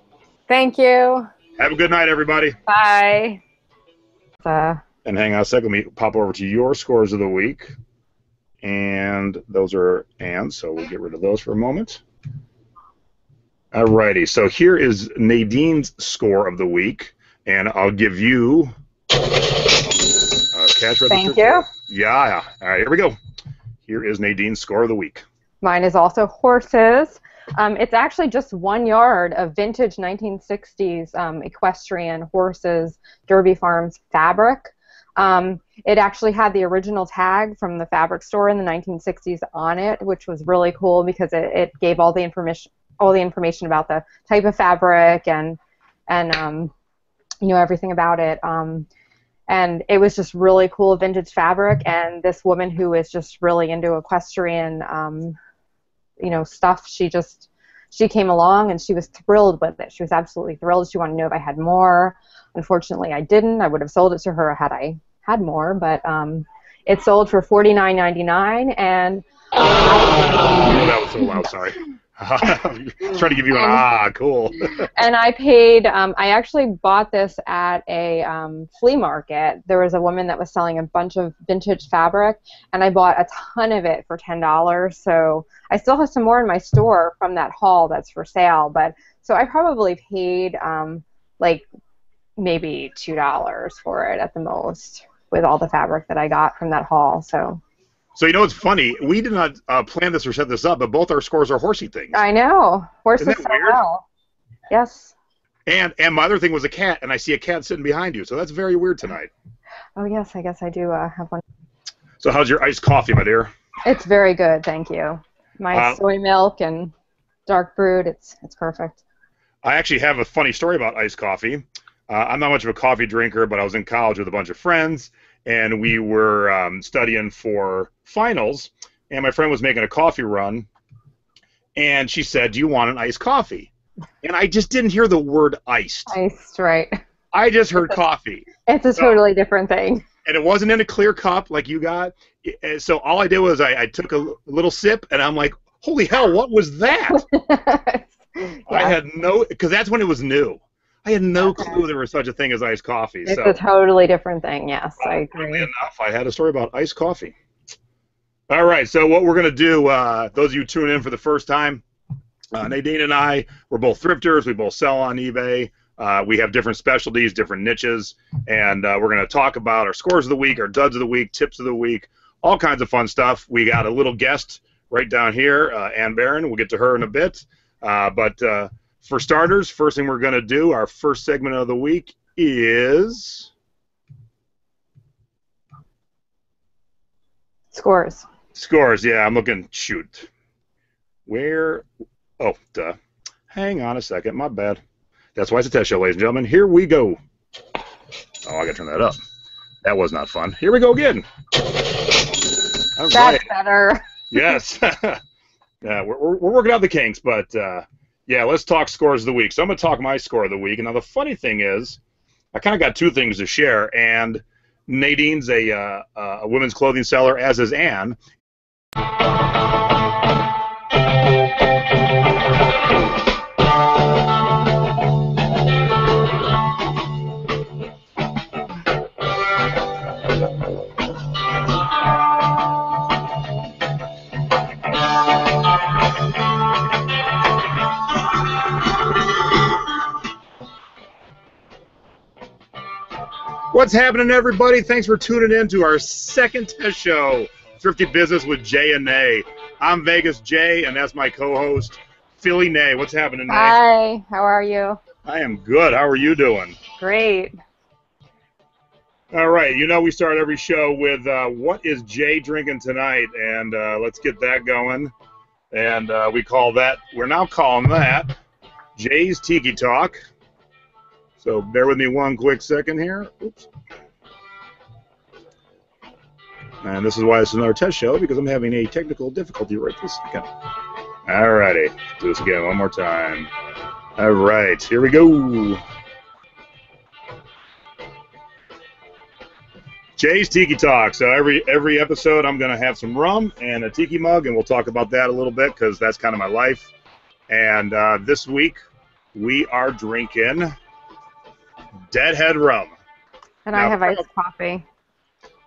Thank you. Have a good night, everybody. Bye. And hang on a second. Let me pop over to your scores of the week. And those are Anne's, so we'll get rid of those for a moment. Alrighty, so here is Nadine's score of the week, and I'll give you cash register. Thank you. Yeah. All right, here we go. Here is Nadine's score of the week. Mine is also horses. It's actually just 1 yard of vintage 1960s equestrian horses, Derby Farms fabric. It actually had the original tag from the fabric store in the 1960s on it, which was really cool because it gave all the information about the type of fabric and everything about it. And it was just really cool vintage fabric. And this woman who is just really into equestrian, stuff, she came along and she was thrilled with it. She was absolutely thrilled. She wanted to know if I had more. Unfortunately, I didn't. I would have sold it to her had I had more, but it sold for $49.99, and that was so loud. Sorry. I was trying to give you an cool. And I paid. I actually bought this at a flea market. There was a woman that was selling a bunch of vintage fabric, and I bought a ton of it for $10. So I still have some more in my store from that haul that's for sale. But so I probably paid like maybe $2 for it at the most, with all the fabric that I got from that haul. So it's funny. We did not plan this or set this up, but both our scores are horsey things. I know. Horses Isn't that sell weird? well. Yes. And my other thing was a cat, and I see a cat sitting behind you, so that's very weird tonight. Oh, yes, I guess I do have one. So how's your iced coffee, my dear? It's very good, thank you. My soy milk and dark brewed, it's perfect. I actually have a funny story about iced coffee. I'm not much of a coffee drinker, but I was in college with a bunch of friends, and we were studying for finals, and my friend was making a coffee run, and she said, "Do you want an iced coffee?" And I just didn't hear the word iced. Iced, right. I just heard coffee. It's a totally different thing. And it wasn't in a clear cup like you got. So all I did was I took a little sip, and I'm like, holy hell, what was that? Yeah. I had because that's when it was new. I had no clue there was such a thing as iced coffee. It's a totally different thing, yes, I agree. Oddly enough, I had a story about iced coffee. All right, so what we're going to do, those of you tuning in for the first time, Nadine and I, we're both thrifters. We both sell on eBay. We have different specialties, different niches, and we're going to talk about our scores of the week, our duds of the week, tips of the week, all kinds of fun stuff. We got a little guest right down here, Ann Barron. We'll get to her in a bit. But for starters, first thing we're going to do, our first segment of the week is... Scores. Scores, yeah, I'm looking, shoot. Where... Oh, duh. Hang on a second, my bad. That's why it's a test show, ladies and gentlemen. Here we go. Oh, I got to turn that up. That was not fun. Here we go again. All That's right. better. Yes. We're working out the kinks, but yeah, let's talk scores of the week. So I'm going to talk my score of the week. And now the funny thing is, I kind of got two things to share. And Nadine's a women's clothing seller, as is Ann. What's happening, everybody? Thanks for tuning in to our second test show, Thrifty Business with Jay and Nay. I'm Vegas Jay, and that's my co-host, Philly Nay. What's happening, Nay? Hi, how are you? I am good. How are you doing? Great. All right, we start every show with what is Jay drinking tonight, and let's get that going. And we're now calling that Jay's Tiki Talk. So bear with me one quick second here. Oops. And this is why it's another test show, because I'm having a technical difficulty right this second. All righty. Do this again one more time. All right. Here we go. Jay's Tiki Talk. So every episode I'm going to have some rum and a tiki mug, and we'll talk about that a little bit because that's kind of my life. And this week we are drinking Deadhead rum. And now, I have iced coffee.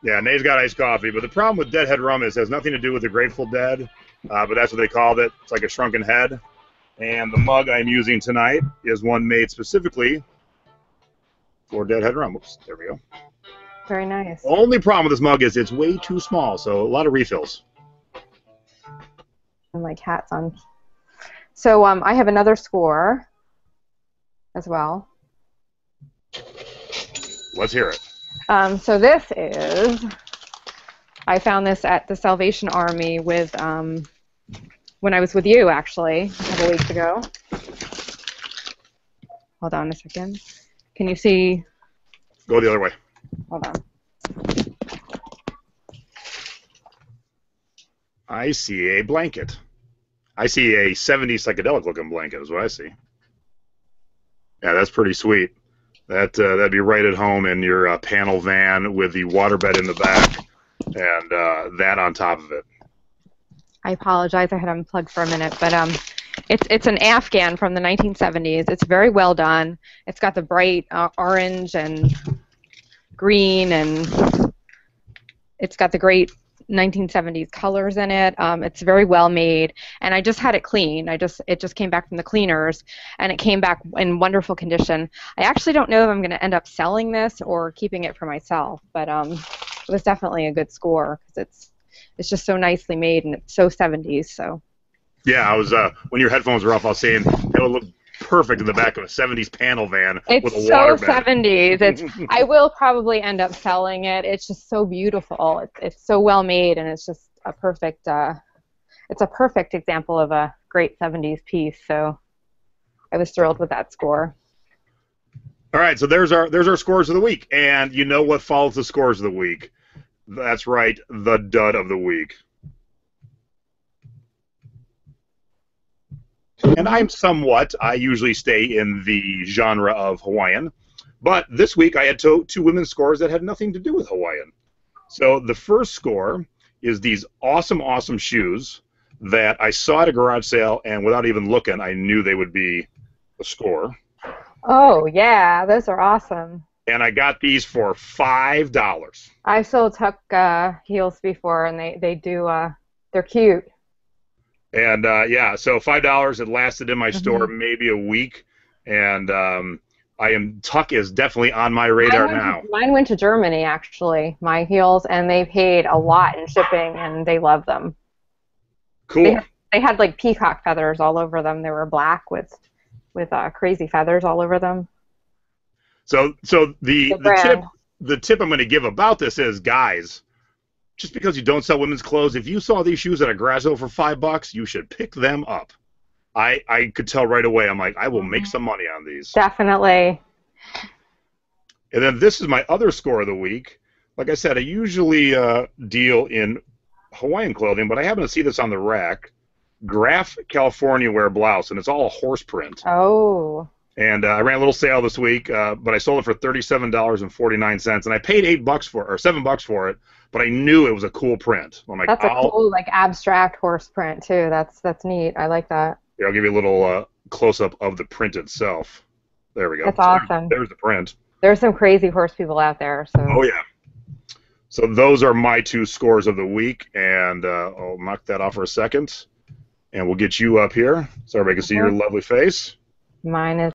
Yeah, Nay's got iced coffee, but the problem with Deadhead rum is it has nothing to do with the Grateful Dead, but that's what they called it. It's like a shrunken head. And the mug I'm using tonight is one made specifically for Deadhead rum. Oops, there we go. Very nice. The only problem with this mug is it's way too small, so a lot of refills. And my cat's on So I have another score as well. Let's hear it. So this is, I found this at the Salvation Army with when I was with you, actually, a couple weeks ago. Hold on a second. Can you see? Go the other way. Hold on. I see a blanket. I see a 70s psychedelic looking blanket is what I see. Yeah, that's pretty sweet. That'd be right at home in your panel van with the waterbed in the back and that on top of it. I apologize, I had unplugged for a minute, but it's an Afghan from the 1970s. It's very well done. It's got the bright orange and green, and it's got the great 1970s colors in it. It's very well made, and I just had it cleaned. It just came back from the cleaners, and it came back in wonderful condition. I actually don't know if I'm going to end up selling this or keeping it for myself, but it was definitely a good score because it's just so nicely made and it's so 70s. So. Yeah, I was when your headphones were off, I was saying it would look perfect in the back of a 70s panel van with a waterbed. It's so 70s. I will probably end up selling it. It's just so beautiful. It's so well made, and it's just a perfect. It's a perfect example of a great 70s piece. So I was thrilled with that score. All right, so there's our scores of the week, and you know what follows the scores of the week? That's right, the dud of the week. And I usually stay in the genre of Hawaiian, but this week I had two women's scores that had nothing to do with Hawaiian. So the first score is these awesome, awesome shoes that I saw at a garage sale, and without even looking, I knew they would be a score. Oh, yeah, those are awesome. And I got these for $5. I sold Tuck heels before, and they're cute. And yeah, so $5. It lasted in my store maybe a week, and Tuck is definitely on my radar now. Mine went to Germany, actually, my heels, and they paid a lot in shipping, and they love them. Cool. They had like peacock feathers all over them. They were black with crazy feathers all over them. So the tip I'm going to give about this is, guys, just because you don't sell women's clothes, if you saw these shoes at a garage sale for $5, you should pick them up. I could tell right away. I'm like, I will make some money on these. Definitely. And then this is my other score of the week. Like I said, I usually deal in Hawaiian clothing, but I happen to see this on the rack. Graph California wear blouse, and it's all horse print. Oh. And I ran a little sale this week, but I sold it for $37.49, and I paid $7 for it. But I knew it was a cool print. I'm like, that's a cool, like, abstract horse print too. That's neat. I like that. Yeah, I'll give you a little close up of the print itself. There we go. That's awesome. There's the print. There's some crazy horse people out there. So. Oh yeah. So those are my two scores of the week, and I'll knock that off for a second, and we'll get you up here so everybody can see your lovely face. Mine is.